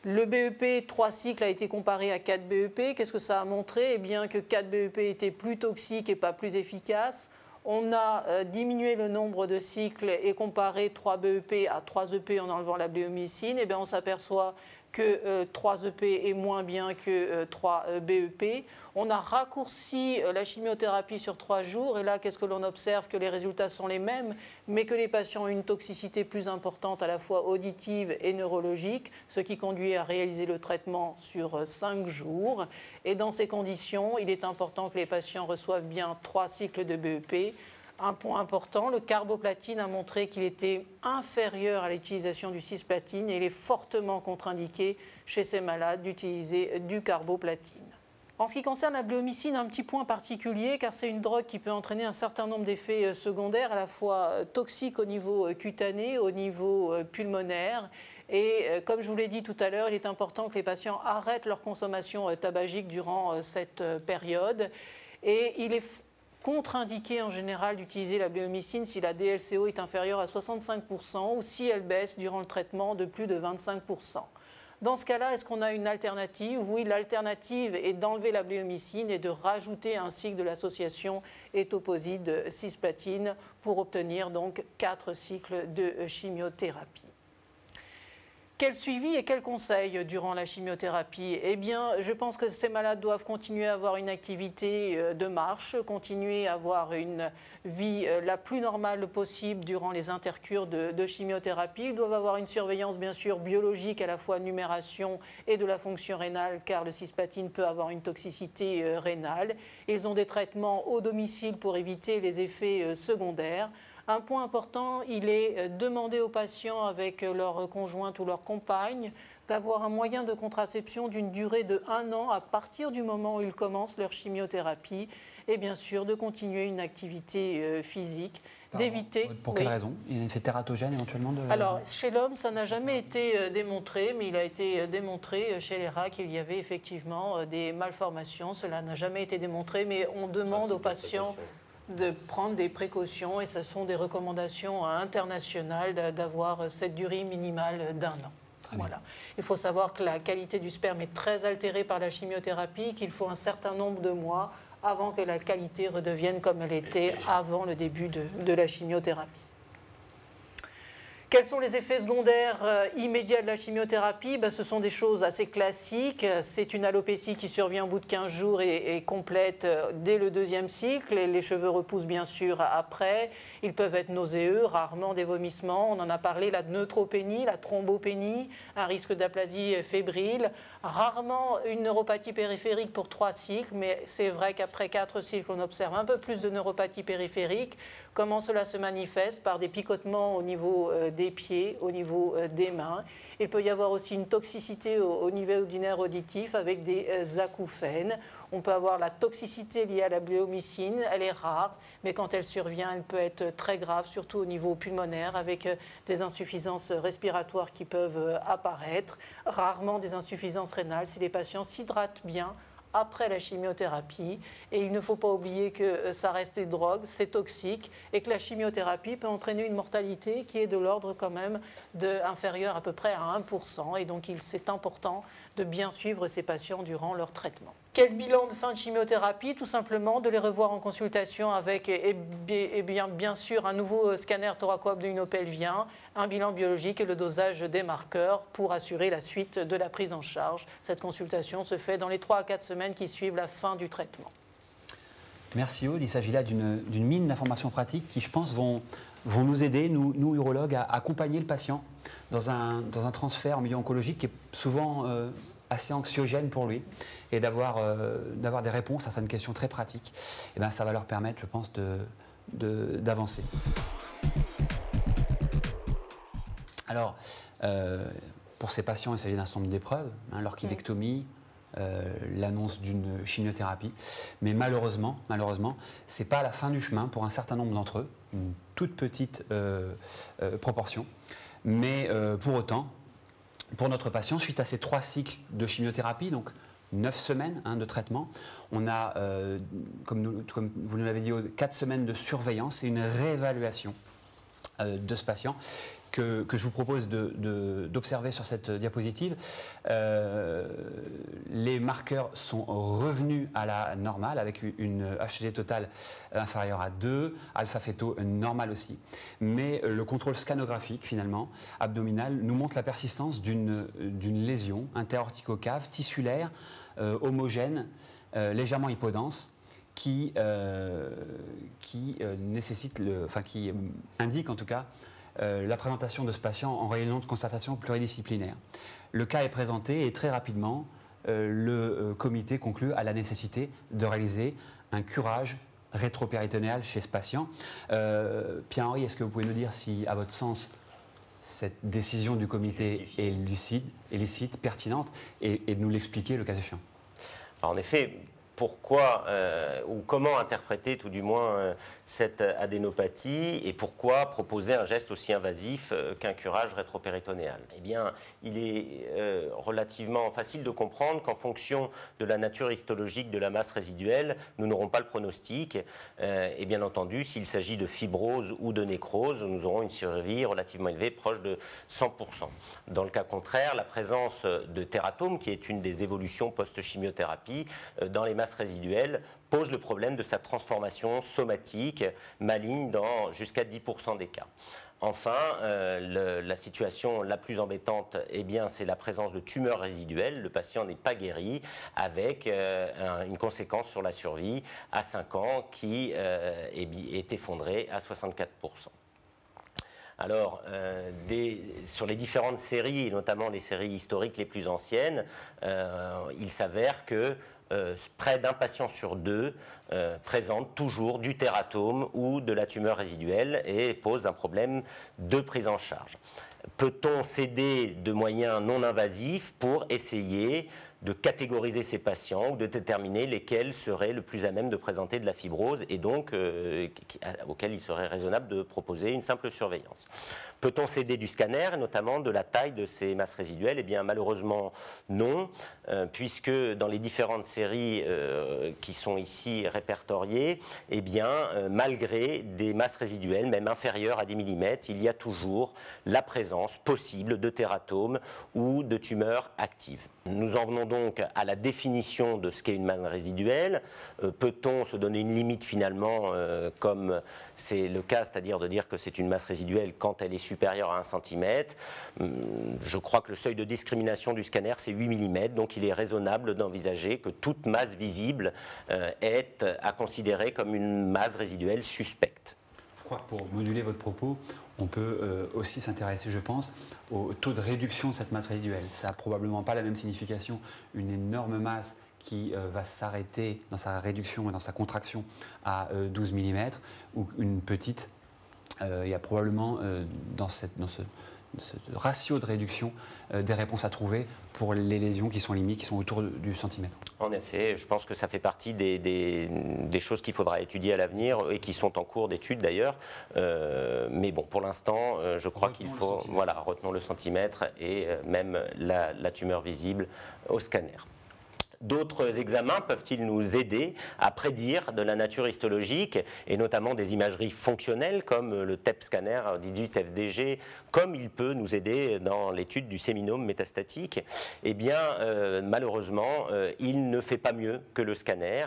Le BEP 3 cycles a été comparé à 4 BEP. Qu'est-ce que ça a montré ? Eh bien que 4 BEP était plus toxique et pas plus efficace. On a diminué le nombre de cycles et comparé 3 BEP à 3 EP en enlevant la bléomycine. Eh bien, on s'aperçoit que 3 EP est moins bien que 3 BEP. On a raccourci la chimiothérapie sur 3 jours et là, qu'est-ce que l'on observe? Que les résultats sont les mêmes, mais que les patients ont une toxicité plus importante à la fois auditive et neurologique, ce qui conduit à réaliser le traitement sur 5 jours. Et dans ces conditions, il est important que les patients reçoivent bien 3 cycles de BEP Un point important, le carboplatine a montré qu'il était inférieur à l'utilisation du cisplatine et il est fortement contre-indiqué chez ces malades d'utiliser du carboplatine. En ce qui concerne la bléomycine, un petit point particulier, car c'est une drogue qui peut entraîner un certain nombre d'effets secondaires, à la fois toxiques au niveau cutané, au niveau pulmonaire. Et comme je vous l'ai dit tout à l'heure, il est important que les patients arrêtent leur consommation tabagique durant cette période. Et il est contre-indiqué en général d'utiliser la bléomycine si la DLCO est inférieure à 65% ou si elle baisse durant le traitement de plus de 25%. Dans ce cas-là, est-ce qu'on a une alternative? Oui, l'alternative est d'enlever la bléomycine et de rajouter un cycle de l'association étoposide-cisplatine pour obtenir donc 4 cycles de chimiothérapie. Quel suivi et quels conseils durant la chimiothérapie? Eh bien, je pense que ces malades doivent continuer à avoir une activité de marche, continuer à avoir une vie la plus normale possible durant les intercures de chimiothérapie. Ils doivent avoir une surveillance, bien sûr, biologique, à la fois numération et de la fonction rénale, car le cisplatine peut avoir une toxicité rénale. Ils ont des traitements au domicile pour éviter les effets secondaires. Un point important, il est demandé aux patients avec leur conjointe ou leur compagne d'avoir un moyen de contraception d'une durée de 1 an à partir du moment où ils commencent leur chimiothérapie et bien sûr de continuer une activité physique, d'éviter... Pour quelle raison? Il y a un effet tératogène éventuellement Alors, chez l'homme, ça n'a jamais été démontré, mais il a été démontré chez les rats qu'il y avait effectivement des malformations. Cela n'a jamais été démontré, mais on demande aux patients de prendre des précautions et ce sont des recommandations internationales d'avoir cette durée minimale d'1 an. Voilà. Il faut savoir que la qualité du sperme est très altérée par la chimiothérapie, qu'il faut un certain nombre de mois avant que la qualité redevienne comme elle était avant le début de la chimiothérapie. Quels sont les effets secondaires immédiats de la chimiothérapie? Ce sont des choses assez classiques. C'est une alopécie qui survient au bout de 15 jours et complète dès le 2e cycle. Les cheveux repoussent bien sûr après. Ils peuvent être nauséeux, rarement des vomissements. On en a parlé, la neutropénie, la thrombopénie, un risque d'aplasie fébrile. Rarement une neuropathie périphérique pour 3 cycles, mais c'est vrai qu'après 4 cycles, on observe un peu plus de neuropathie périphérique. Comment cela se manifeste? Par des picotements au niveau des pieds, au niveau des mains. Il peut y avoir aussi une toxicité au niveau du nerf auditif avec des acouphènes. On peut avoir la toxicité liée à la bléomycine, elle est rare, mais quand elle survient, elle peut être très grave, surtout au niveau pulmonaire, avec des insuffisances respiratoires qui peuvent apparaître, rarement des insuffisances rénales si les patients s'hydratent bien après la chimiothérapie. Et il ne faut pas oublier que ça reste des drogues, c'est toxique, et que la chimiothérapie peut entraîner une mortalité qui est de l'ordre quand même inférieur à peu près à 1%. Et donc c'est important de bien suivre ces patients durant leur traitement. Quel bilan de fin de chimiothérapie? Tout simplement de les revoir en consultation avec bien sûr un nouveau scanner thoraco-abdominopelvien, un bilan biologique et le dosage des marqueurs pour assurer la suite de la prise en charge. Cette consultation se fait dans les 3 à 4 semaines qui suivent la fin du traitement. Merci Aude. Il s'agit là d'une mine d'informations pratiques qui, je pense, vont nous aider, nous urologues, à accompagner le patient dans un transfert en milieu oncologique qui est souvent assez anxiogène pour lui, et d'avoir des réponses à certaines questions très pratiques. Et bien, ça va leur permettre, je pense, d'avancer. Alors, pour ces patients, il s'agit d'un certain nombre d'épreuves, l'orchidectomie, l'annonce d'une chimiothérapie. Mais malheureusement, ce n'est pas la fin du chemin pour un certain nombre d'entre eux, une toute petite proportion. Mais pour autant, pour notre patient, suite à ces 3 cycles de chimiothérapie, donc 9 semaines de traitement, on a, comme vous nous l'avez dit, 4 semaines de surveillance et une réévaluation de ce patient que je vous propose d'observer sur cette diapositive. Les marqueurs sont revenus à la normale avec une HCG totale inférieure à 2, alpha-féto normal aussi. Mais le contrôle scanographique, finalement, abdominal, nous montre la persistance d'une lésion interaorticocave, tissulaire, homogène, légèrement hypodense, qui indique en tout cas la présentation de ce patient en réunion de concertation pluridisciplinaire. Le cas est présenté et très rapidement, le comité conclut à la nécessité de réaliser un curage rétropéritonéale chez ce patient. Pierre-Henri, est-ce que vous pouvez nous dire si, à votre sens, cette décision du comité est licite, pertinente, et de nous l'expliquer le cas échéant? Alors, en effet, pourquoi ou comment interpréter tout du moins cette adénopathie et pourquoi proposer un geste aussi invasif qu'un curage rétropéritonéal? Eh bien, il est relativement facile de comprendre qu'en fonction de la nature histologique de la masse résiduelle, nous n'aurons pas le pronostic. Et bien entendu, s'il s'agit de fibrose ou de nécrose, nous aurons une survie relativement élevée, proche de 100%. Dans le cas contraire, la présence de tératome, qui est une des évolutions post-chimiothérapie, dans les masses résiduelles, pose le problème de sa transformation somatique maligne dans jusqu'à 10% des cas. Enfin, la situation la plus embêtante, eh bien, c'est la présence de tumeurs résiduelles. Le patient n'est pas guéri, avec une conséquence sur la survie à 5 ans qui est effondrée à 64%. Alors, sur les différentes séries, et notamment les séries historiques les plus anciennes, il s'avère que près d'un patient sur deux présente toujours du tératome ou de la tumeur résiduelle et pose un problème de prise en charge. Peut-on s'aider de moyens non invasifs pour essayer de catégoriser ces patients ou de déterminer lesquels seraient le plus à même de présenter de la fibrose et donc auxquels il serait raisonnable de proposer une simple surveillance? Peut-on s'aider du scanner et notamment de la taille de ces masses résiduelles? Eh bien malheureusement non, puisque dans les différentes séries qui sont ici répertoriées, eh bien malgré des masses résiduelles même inférieures à 10 mm, il y a toujours la présence possible de tératomes ou de tumeurs actives. Nous en venons donc à la définition de ce qu'est une masse résiduelle. Peut-on se donner une limite finalement, comme c'est le cas, c'est-à-dire de dire que c'est une masse résiduelle quand elle est supérieure à 1 cm? Je crois que le seuil de discrimination du scanner, c'est 8 mm, donc il est raisonnable d'envisager que toute masse visible est à considérer comme une masse résiduelle suspecte. Je crois que pour moduler votre propos, on peut aussi s'intéresser, je pense, au taux de réduction de cette masse résiduelle. Ça n'a probablement pas la même signification, une énorme masse qui va s'arrêter dans sa réduction et dans sa contraction à 12 mm, ou une petite. Il y a probablement dans ce ratio de réduction des réponses à trouver pour les lésions qui sont limites, qui sont autour du centimètre. En effet, je pense que ça fait partie des choses qu'il faudra étudier à l'avenir et qui sont en cours d'étude d'ailleurs. Mais bon, pour l'instant, je crois qu'il faut, voilà, retenons le centimètre et même la tumeur visible au scanner. D'autres examens peuvent-ils nous aider à prédire de la nature histologique et notamment des imageries fonctionnelles comme le TEP scanner 18FDG, comme il peut nous aider dans l'étude du séminome métastatique? Eh bien, malheureusement, il ne fait pas mieux que le scanner.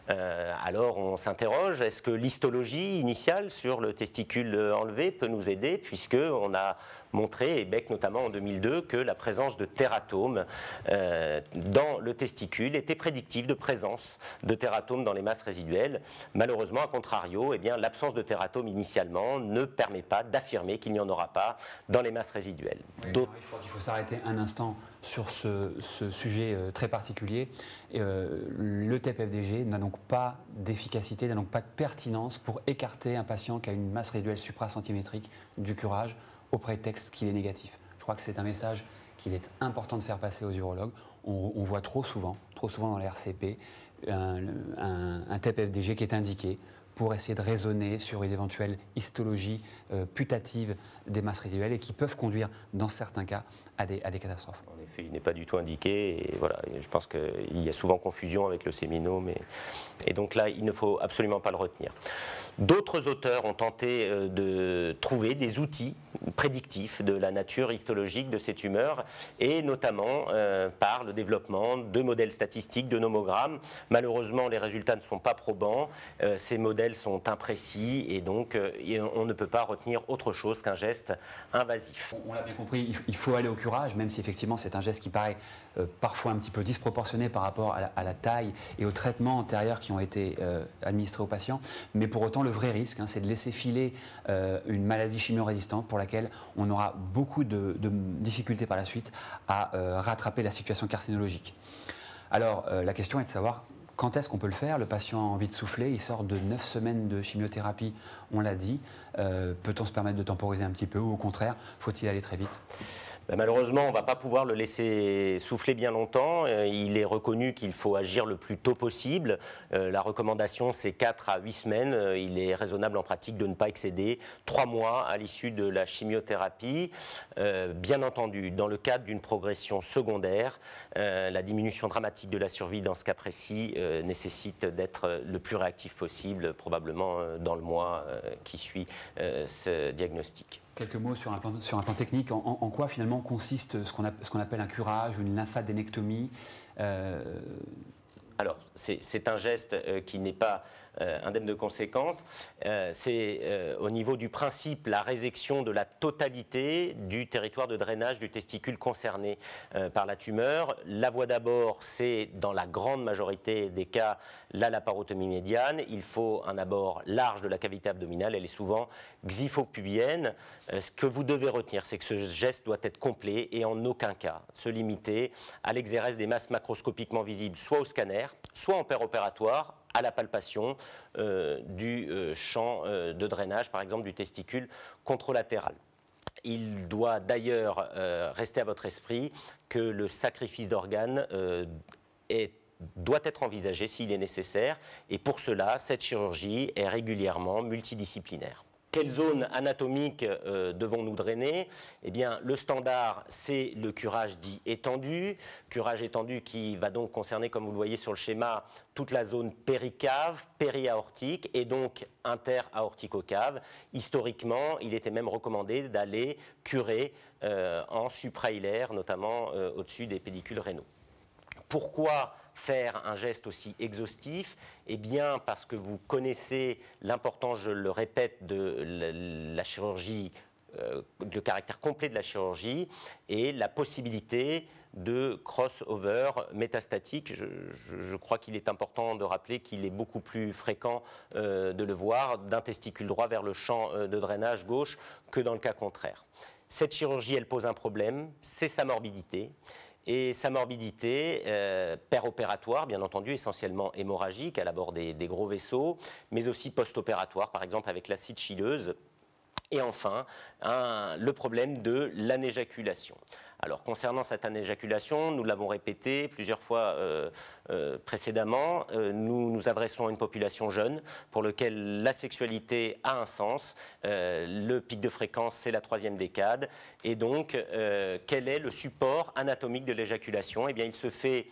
Alors on s'interroge, est-ce que l'histologie initiale sur le testicule enlevé peut nous aider, puisqu'on a montré, et Beck notamment en 2002, que la présence de tératomes dans le testicule était prédictive de présence de tératomes dans les masses résiduelles. Malheureusement, à contrario, eh bien, l'absence de tératomes initialement ne permet pas d'affirmer qu'il n'y en aura pas dans les masses résiduelles. Oui, je crois qu'il faut s'arrêter un instant sur ce sujet très particulier. Le TEP-FDG n'a donc pas d'efficacité, n'a donc pas de pertinence pour écarter un patient qui a une masse résiduelle supracentimétrique du curage au prétexte qu'il est négatif. Je crois que c'est un message qu'il est important de faire passer aux urologues. On voit trop souvent dans les RCP, un TEP-FDG qui est indiqué pour essayer de raisonner sur une éventuelle histologie putative des masses résiduelles et qui peuvent conduire, dans certains cas, à des catastrophes. En effet, il n'est pas du tout indiqué et voilà, je pense qu'il y a souvent confusion avec le séminome et donc là, il ne faut absolument pas le retenir. D'autres auteurs ont tenté de trouver des outils prédictifs de la nature histologique de ces tumeurs et notamment par le développement de modèles statistiques, de nomogrammes. Malheureusement, les résultats ne sont pas probants, ces modèles sont imprécis et donc on ne peut pas retenir autre chose qu'un geste invasif. On l'a bien compris, il faut aller au curage, même si effectivement c'est un geste qui paraît parfois un petit peu disproportionné par rapport à la taille et aux traitements antérieurs qui ont été administrés aux patients, mais pour autant le vrai risque, c'est de laisser filer une maladie chimio-résistante pour laquelle on aura beaucoup de difficultés par la suite à rattraper la situation carcinologique. Alors la question est de savoir Quand est-ce qu'on peut le faire? Le patient a envie de souffler, il sort de 9 semaines de chimiothérapie, on l'a dit. Peut-on se permettre de temporiser un petit peu ou au contraire, faut-il aller très vite? Malheureusement, on ne va pas pouvoir le laisser souffler bien longtemps. Il est reconnu qu'il faut agir le plus tôt possible. La recommandation, c'est 4 à 8 semaines. Il est raisonnable en pratique de ne pas excéder 3 mois à l'issue de la chimiothérapie. Bien entendu, dans le cadre d'une progression secondaire, la diminution dramatique de la survie dans ce cas précis nécessite d'être le plus réactif possible, probablement dans le mois qui suit ce diagnostic. Quelques mots sur un plan technique. En quoi finalement consiste ce qu'on appelle un curage ou une lymphadenectomie? Alors, c'est un geste qui n'est pas indemne de conséquences. C'est au niveau du principe la résection de la totalité du territoire de drainage du testicule concerné par la tumeur. La voie d'abord, c'est dans la grande majorité des cas la laparotomie médiane. Il faut un abord large de la cavité abdominale. Elle est souvent xiphopubienne. Ce que vous devez retenir, c'est que ce geste doit être complet et en aucun cas se limiter à l'exérèse des masses macroscopiquement visibles, soit au scanner, soit en opératoire, à la palpation du champ de drainage, par exemple du testicule contralatéral. Il doit d'ailleurs rester à votre esprit que le sacrifice d'organes doit être envisagé s'il est nécessaire, et pour cela, cette chirurgie est régulièrement multidisciplinaire. Quelle zone anatomique devons-nous drainer? Eh bien, le standard, c'est le curage dit étendu. Curage étendu qui va donc concerner, comme vous le voyez sur le schéma, toute la zone péricave, périaortique et donc interaorticocave. Historiquement, il était même recommandé d'aller curer en suprahilaire, notamment au-dessus des pédicules rénaux. Pourquoi faire un geste aussi exhaustif? Eh bien, parce que vous connaissez l'importance, je le répète, de la chirurgie, le caractère complet de la chirurgie et la possibilité de crossover métastatique. Je crois qu'il est important de rappeler qu'il est beaucoup plus fréquent de le voir d'un testicule droit vers le champ de drainage gauche que dans le cas contraire. Cette chirurgie, elle pose un problème, c'est sa morbidité. Et sa morbidité péropératoire, bien entendu, essentiellement hémorragique, elle aborde des gros vaisseaux, mais aussi post-opératoire, par exemple avec l'acide chileuse. Et enfin, le problème de l'anéjaculation. Alors, concernant cette anéjaculation, nous l'avons répété plusieurs fois précédemment, nous nous adressons à une population jeune pour laquelle la sexualité a un sens. Le pic de fréquence, c'est la 3e décade. Et donc, quel est le support anatomique de l'éjaculation? Eh bien, il se fait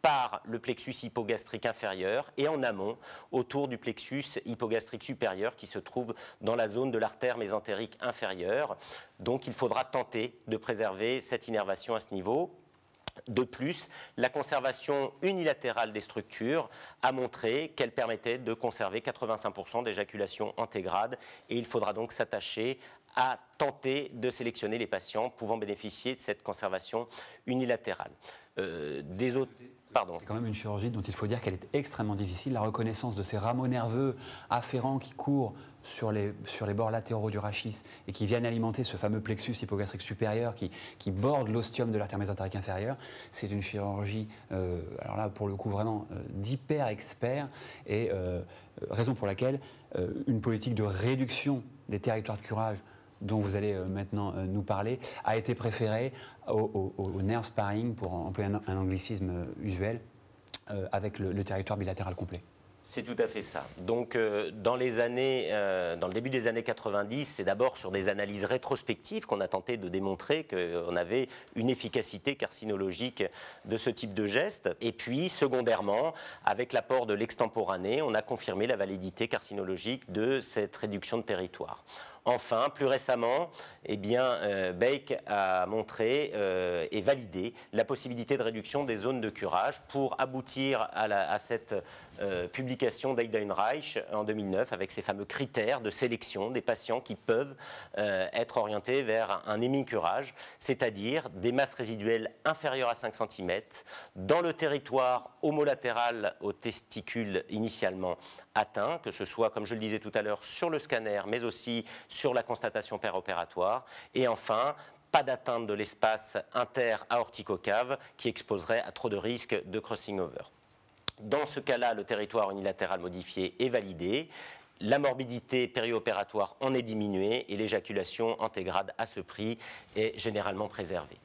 par le plexus hypogastrique inférieur et en amont autour du plexus hypogastrique supérieur qui se trouve dans la zone de l'artère mésentérique inférieure. Donc il faudra tenter de préserver cette innervation à ce niveau. De plus, la conservation unilatérale des structures a montré qu'elle permettait de conserver 85% d'éjaculation antégrade et il faudra donc s'attacher à tenter de sélectionner les patients pouvant bénéficier de cette conservation unilatérale. C'est quand même une chirurgie dont il faut dire qu'elle est extrêmement difficile. La reconnaissance de ces rameaux nerveux afférents qui courent sur les bords latéraux du rachis et qui viennent alimenter ce fameux plexus hypogastrique supérieur qui borde l'ostium de l'artère mésentérique inférieure, c'est une chirurgie, alors là pour le coup vraiment d'hyper expert et raison pour laquelle une politique de réduction des territoires de curage dont vous allez maintenant nous parler, a été préféré au nerve sparring, pour employer un anglicisme usuel, avec le territoire bilatéral complet. C'est tout à fait ça. Donc, dans le début des années 90, c'est d'abord sur des analyses rétrospectives qu'on a tenté de démontrer qu'on avait une efficacité carcinologique de ce type de geste. Et puis, secondairement, avec l'apport de l'extemporané, on a confirmé la validité carcinologique de cette réduction de territoire. Enfin, plus récemment, eh bien, Bake a montré et validé la possibilité de réduction des zones de curage pour aboutir à cette publication d'Heidenreich en 2009 avec ces fameux critères de sélection des patients qui peuvent être orientés vers un hémicurage, c'est-à-dire des masses résiduelles inférieures à 5 cm dans le territoire homolatéral au testicule initialement atteint, que ce soit, comme je le disais tout à l'heure, sur le scanner, mais aussi sur la constatation péropératoire. Et enfin, pas d'atteinte de l'espace inter-aorticocave qui exposerait à trop de risques de crossing over. Dans ce cas-là, le territoire unilatéral modifié est validé. La morbidité périopératoire en est diminuée et l'éjaculation antégrade à ce prix est généralement préservée.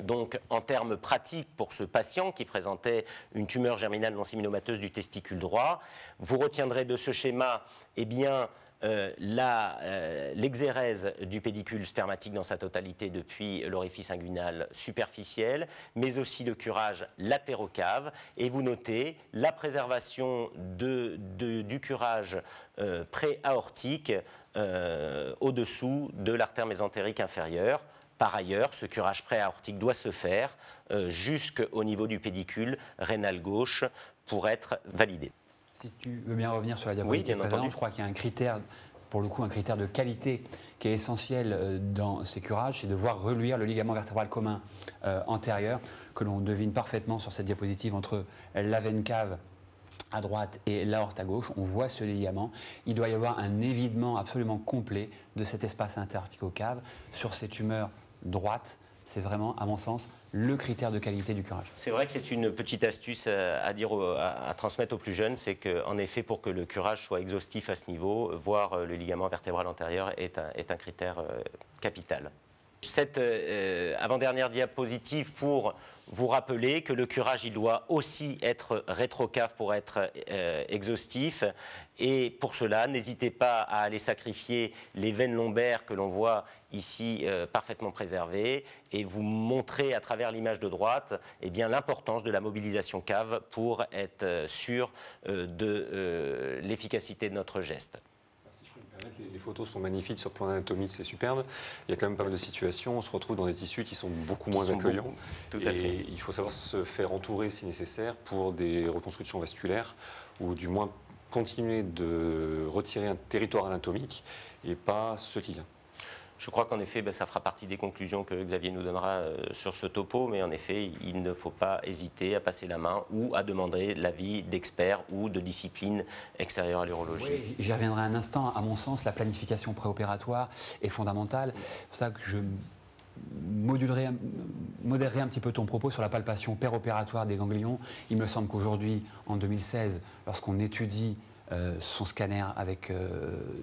Donc, en termes pratiques, pour ce patient qui présentait une tumeur germinale non séminomateuse du testicule droit, vous retiendrez de ce schéma, eh bien, l'exérèse du pédicule spermatique dans sa totalité depuis l'orifice inguinal superficiel, mais aussi le curage latérocave. Et vous notez la préservation du curage pré-aortique au-dessous de l'artère mésentérique inférieure. Par ailleurs, ce curage pré-aortique doit se faire jusqu'au niveau du pédicule rénal gauche pour être validé. Si tu veux bien revenir sur la diapositive précédente, je crois qu'il y a un critère, pour le coup, un critère de qualité qui est essentiel dans ces curages, c'est de voir reluire le ligament vertébral commun antérieur, que l'on devine parfaitement sur cette diapositive entre la veine cave à droite et l'aorte à gauche. On voit ce ligament. Il doit y avoir un évidement absolument complet de cet espace interartico-cave sur ces tumeurs droites. C'est vraiment, à mon sens, le critère de qualité du curage. C'est vrai que c'est une petite astuce à transmettre aux plus jeunes, c'est qu'en effet, pour que le curage soit exhaustif à ce niveau, voir le ligament vertébral antérieur est un critère capital. Cette avant-dernière diapositive pour vous rappeler que le curage, il doit aussi être rétrocave pour être exhaustif. Et pour cela, n'hésitez pas à aller sacrifier les veines lombaires que l'on voit ici parfaitement préservées et vous montrer à travers l'image de droite eh bien, l'importance de la mobilisation cave pour être sûr de l'efficacité de notre geste. Les photos sont magnifiques sur le plan anatomique, c'est superbe. Il y a quand même pas mal de situations. On se retrouve dans des tissus qui sont beaucoup moins accueillants. Tout à fait. Il faut savoir se faire entourer si nécessaire pour des reconstructions vasculaires ou du moins continuer de retirer un territoire anatomique et pas ce qui vient. Je crois qu'en effet, ça fera partie des conclusions que Xavier nous donnera sur ce topo, mais en effet, il ne faut pas hésiter à passer la main ou à demander l'avis d'experts ou de disciplines extérieures à l'urologie. Oui, j'y reviendrai un instant. À mon sens, la planification préopératoire est fondamentale. C'est pour ça que je modérerai un petit peu ton propos sur la palpation péropératoire des ganglions. Il me semble qu'aujourd'hui, en 2016, lorsqu'on étudie son scanner avec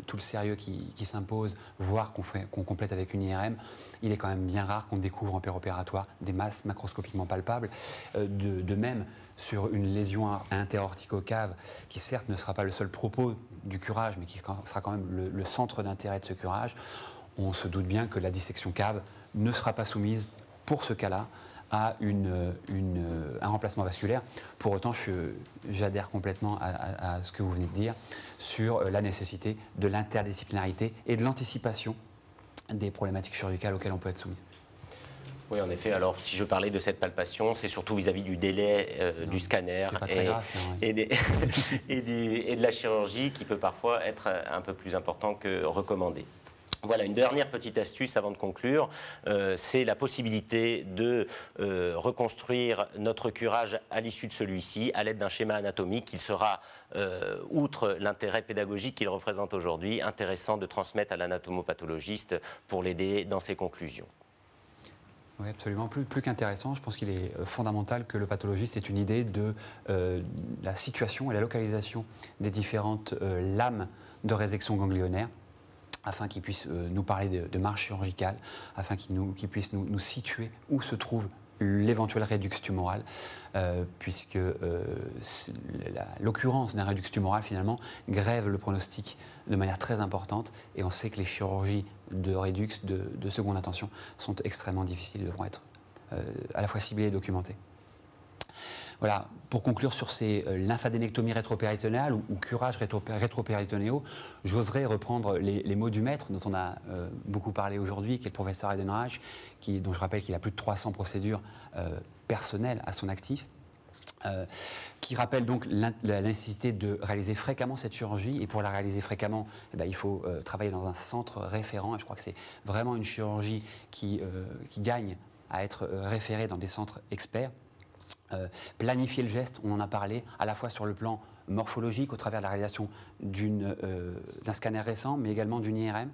tout le sérieux qui s'impose, voire qu'on complète avec une IRM, il est quand même bien rare qu'on découvre en péropératoire des masses macroscopiquement palpables. De même, sur une lésion interortico-cave, qui certes ne sera pas le seul propos du curage, mais qui sera quand même le centre d'intérêt de ce curage, on se doute bien que la dissection cave ne sera pas soumise, pour ce cas-là, à un remplacement vasculaire. Pour autant, j'adhère complètement à ce que vous venez de dire sur la nécessité de l'interdisciplinarité et de l'anticipation des problématiques chirurgicales auxquelles on peut être soumis. Oui, en effet. Alors, si je parlais de cette palpation, c'est surtout vis-à-vis du délai du scanner et de la chirurgie qui peut parfois être un peu plus important que recommandé. Voilà, une dernière petite astuce avant de conclure, c'est la possibilité de reconstruire notre curage à l'issue de celui-ci à l'aide d'un schéma anatomique qu'il sera, outre l'intérêt pédagogique qu'il représente aujourd'hui, intéressant de transmettre à l'anatomopathologiste pour l'aider dans ses conclusions. Oui, absolument. Plus qu'intéressant, je pense qu'il est fondamental que le pathologiste ait une idée de la situation et la localisation des différentes lames de résection ganglionnaire, afin qu'il puisse nous parler de marche chirurgicale, afin qu'il puisse nous situer où se trouve l'éventuel rédux tumoral, puisque l'occurrence d'un rédux tumoral, finalement, grève le pronostic de manière très importante, et on sait que les chirurgies de rédux de seconde intention sont extrêmement difficiles et devront être à la fois ciblées et documentées. Voilà, pour conclure sur ces lymphadénectomies rétropéritonéales ou curages rétropéritonéaux, j'oserais reprendre les mots du maître dont on a beaucoup parlé aujourd'hui, qui est le professeur Heidenreich, dont je rappelle qu'il a plus de 300 procédures personnelles à son actif, qui rappelle donc la nécessité de réaliser fréquemment cette chirurgie. Et pour la réaliser fréquemment, il faut travailler dans un centre référent. Et je crois que c'est vraiment une chirurgie qui gagne à être référée dans des centres experts. Planifier le geste, on en a parlé, à la fois sur le plan morphologiques au travers de la réalisation d'un scanner récent, mais également d'une IRM,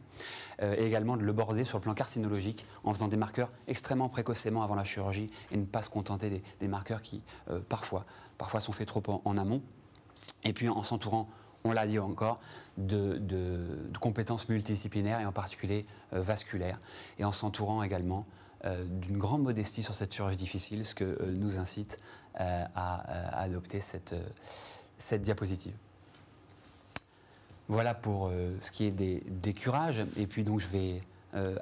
et également de le border sur le plan carcinologique en faisant des marqueurs extrêmement précocement avant la chirurgie et ne pas se contenter des marqueurs qui, parfois sont faits trop en amont. Et puis en s'entourant, on l'a dit encore, de compétences multidisciplinaires et en particulier vasculaires, et en s'entourant également d'une grande modestie sur cette chirurgie difficile, ce que nous incite à adopter cette diapositive. Voilà pour ce qui est des curages. Et puis donc je vais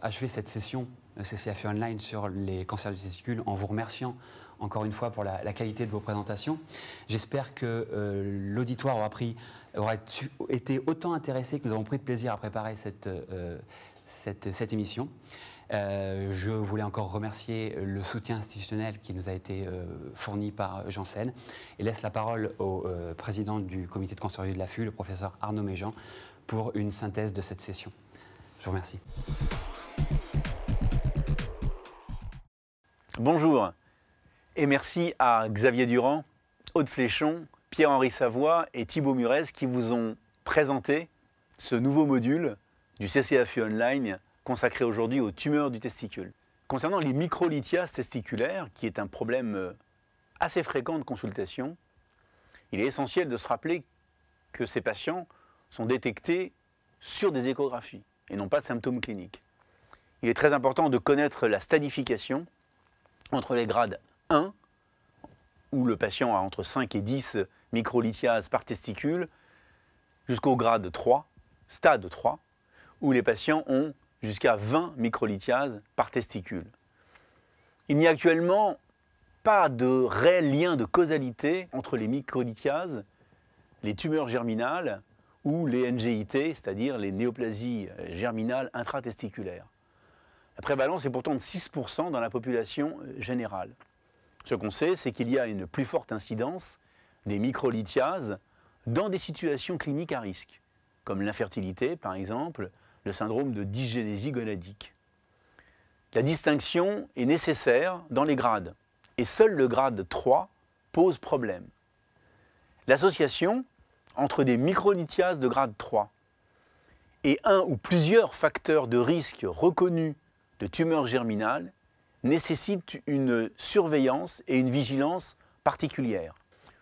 achever cette session CCAFU Online sur les cancers du testicule en vous remerciant encore une fois pour la qualité de vos présentations. J'espère que l'auditoire aura été autant intéressé que nous avons pris de plaisir à préparer cette émission. Je voulais encore remercier le soutien institutionnel qui nous a été fourni par Janssen et laisse la parole au président du comité de cancérologie de l'AFU, le professeur Arnaud Méjean, pour une synthèse de cette session. Je vous remercie. Bonjour et merci à Xavier Durand, Aude Fléchon, Pierre-Henri Savoie et Thibaut Murez qui vous ont présenté ce nouveau module du CCAFU Online consacré aujourd'hui aux tumeurs du testicule. Concernant les microlithiases testiculaires, qui est un problème assez fréquent de consultation, il est essentiel de se rappeler que ces patients sont détectés sur des échographies et non pas de symptômes cliniques. Il est très important de connaître la stadification entre les grades 1, où le patient a entre 5 et 10 microlithiases par testicule, jusqu'au grade 3, stade 3, où les patients ont jusqu'à 20 microlithiases par testicule. Il n'y a actuellement pas de réel lien de causalité entre les microlithiases, les tumeurs germinales ou les NGIT, c'est-à-dire les néoplasies germinales intratesticulaires. La prévalence est pourtant de 6% dans la population générale. Ce qu'on sait, c'est qu'il y a une plus forte incidence des microlithiases dans des situations cliniques à risque, comme l'infertilité par exemple, le syndrome de dysgénésie gonadique. La distinction est nécessaire dans les grades, et seul le grade 3 pose problème. L'association entre des microlithiases de grade 3 et un ou plusieurs facteurs de risque reconnus de tumeurs germinales nécessite une surveillance et une vigilance particulière.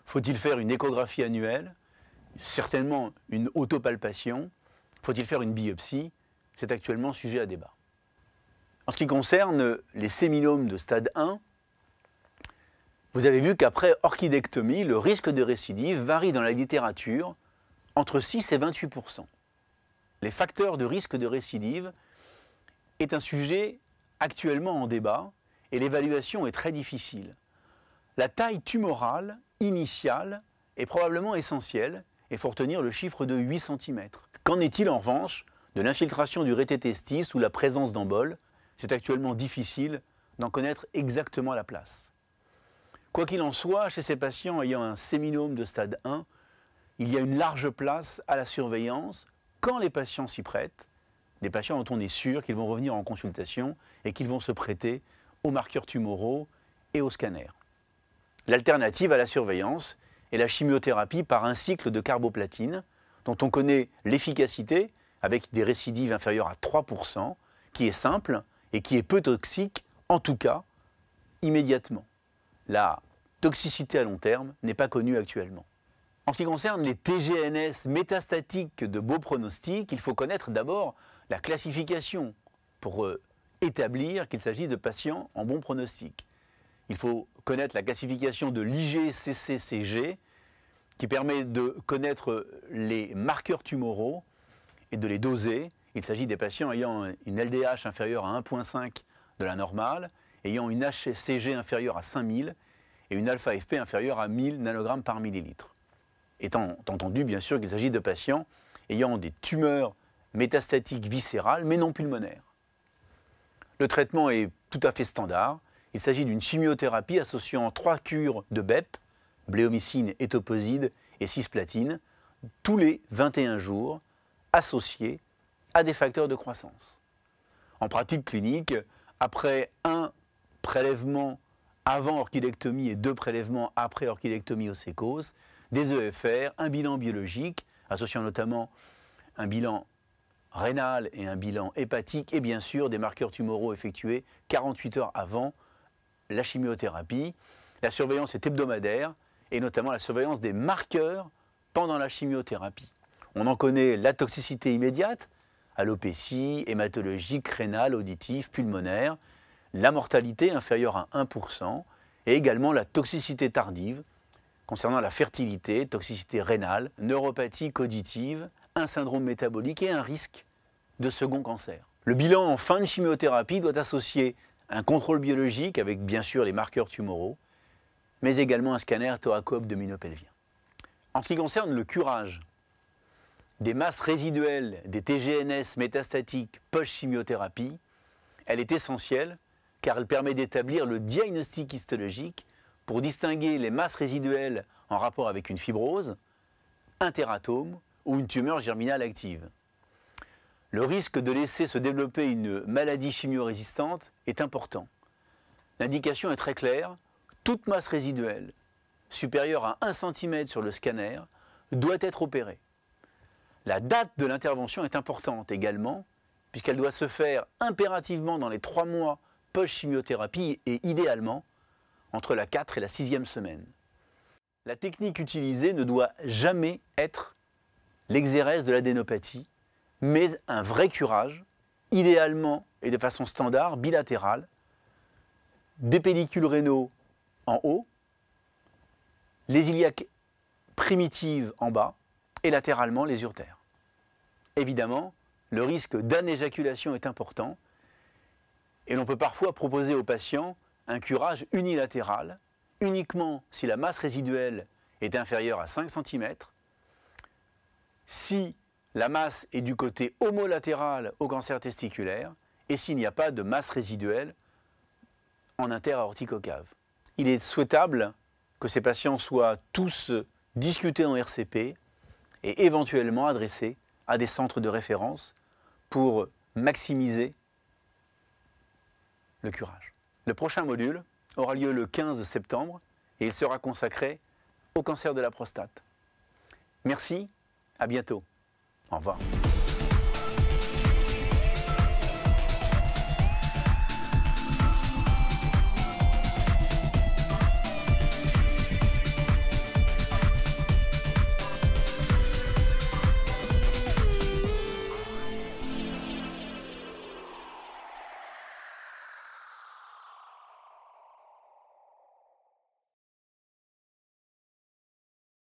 Faut-il faire une échographie annuelle? Certainement une autopalpation. Faut-il faire une biopsie? C'est actuellement sujet à débat. En ce qui concerne les séminomes de stade 1, vous avez vu qu'après orchidectomie, le risque de récidive varie dans la littérature entre 6 et 28%. Les facteurs de risque de récidive est un sujet actuellement en débat et l'évaluation est très difficile. La taille tumorale initiale est probablement essentielle et il faut retenir le chiffre de 8 cm. Qu'en est-il en revanche de l'infiltration du rété-testis ou la présence d'emboles? C'est actuellement difficile d'en connaître exactement la place. Quoi qu'il en soit, chez ces patients ayant un séminome de stade 1, il y a une large place à la surveillance quand les patients s'y prêtent, des patients dont on est sûr qu'ils vont revenir en consultation et qu'ils vont se prêter aux marqueurs tumoraux et aux scanners. L'alternative à la surveillance est la chimiothérapie par un cycle de carboplatine dont on connaît l'efficacité avec des récidives inférieures à 3%, qui est simple et qui est peu toxique, en tout cas immédiatement. La toxicité à long terme n'est pas connue actuellement. En ce qui concerne les TGNS métastatiques de beau pronostic, il faut connaître d'abord la classification pour établir qu'il s'agit de patients en bon pronostic. Il faut connaître la classification de l'IGCCCG qui permet de connaître les marqueurs tumoraux et de les doser. Il s'agit des patients ayant une LDH inférieure à 1,5 de la normale, ayant une HCG inférieure à 5000 et une alpha-FP inférieure à 1000 nanogrammes par millilitre. Étant entendu, bien sûr, qu'il s'agit de patients ayant des tumeurs métastatiques viscérales, mais non pulmonaires. Le traitement est tout à fait standard. Il s'agit d'une chimiothérapie associant 3 cures de BEP, bléomycine, étoposide et cisplatine, tous les 21 jours, associés à des facteurs de croissance. En pratique clinique, après un prélèvement avant orchidectomie et 2 prélèvements après orchidectomie osécose, des EFR, un bilan biologique, associant notamment un bilan rénal et un bilan hépatique, et bien sûr des marqueurs tumoraux effectués 48 heures avant la chimiothérapie. La surveillance est hebdomadaire, et notamment la surveillance des marqueurs pendant la chimiothérapie. On en connaît la toxicité immédiate, alopécie, hématologique, rénale, auditive, pulmonaire, la mortalité inférieure à 1%, et également la toxicité tardive concernant la fertilité, toxicité rénale, neuropathie cauditive, un syndrome métabolique et un risque de second cancer. Le bilan en fin de chimiothérapie doit associer un contrôle biologique avec bien sûr les marqueurs tumoraux, mais également un scanner thoraco-abdominopelvien. En ce qui concerne le curage des masses résiduelles des TGNS métastatiques post-chimiothérapie, elle est essentielle car elle permet d'établir le diagnostic histologique pour distinguer les masses résiduelles en rapport avec une fibrose, un tératome ou une tumeur germinale active. Le risque de laisser se développer une maladie chimio-résistante est important. L'indication est très claire, toute masse résiduelle supérieure à 1 cm sur le scanner doit être opérée. La date de l'intervention est importante également, puisqu'elle doit se faire impérativement dans les 3 mois post-chimiothérapie et idéalement entre la 4e et la 6e semaine. La technique utilisée ne doit jamais être l'exérèse de l'adénopathie, mais un vrai curage, idéalement et de façon standard, bilatérale, des pellicules rénaux en haut, les iliaques primitives en bas et latéralement les uretères. Évidemment, le risque d'anéjaculation est important et l'on peut parfois proposer aux patients un curage unilatéral, uniquement si la masse résiduelle est inférieure à 5 cm, si la masse est du côté homolatéral au cancer testiculaire et s'il n'y a pas de masse résiduelle en interaorticocave. Il est souhaitable que ces patients soient tous discutés en RCP et éventuellement adressés à des centres de référence pour maximiser le curage. Le prochain module aura lieu le 15 septembre et il sera consacré au cancer de la prostate. Merci, à bientôt. Au revoir.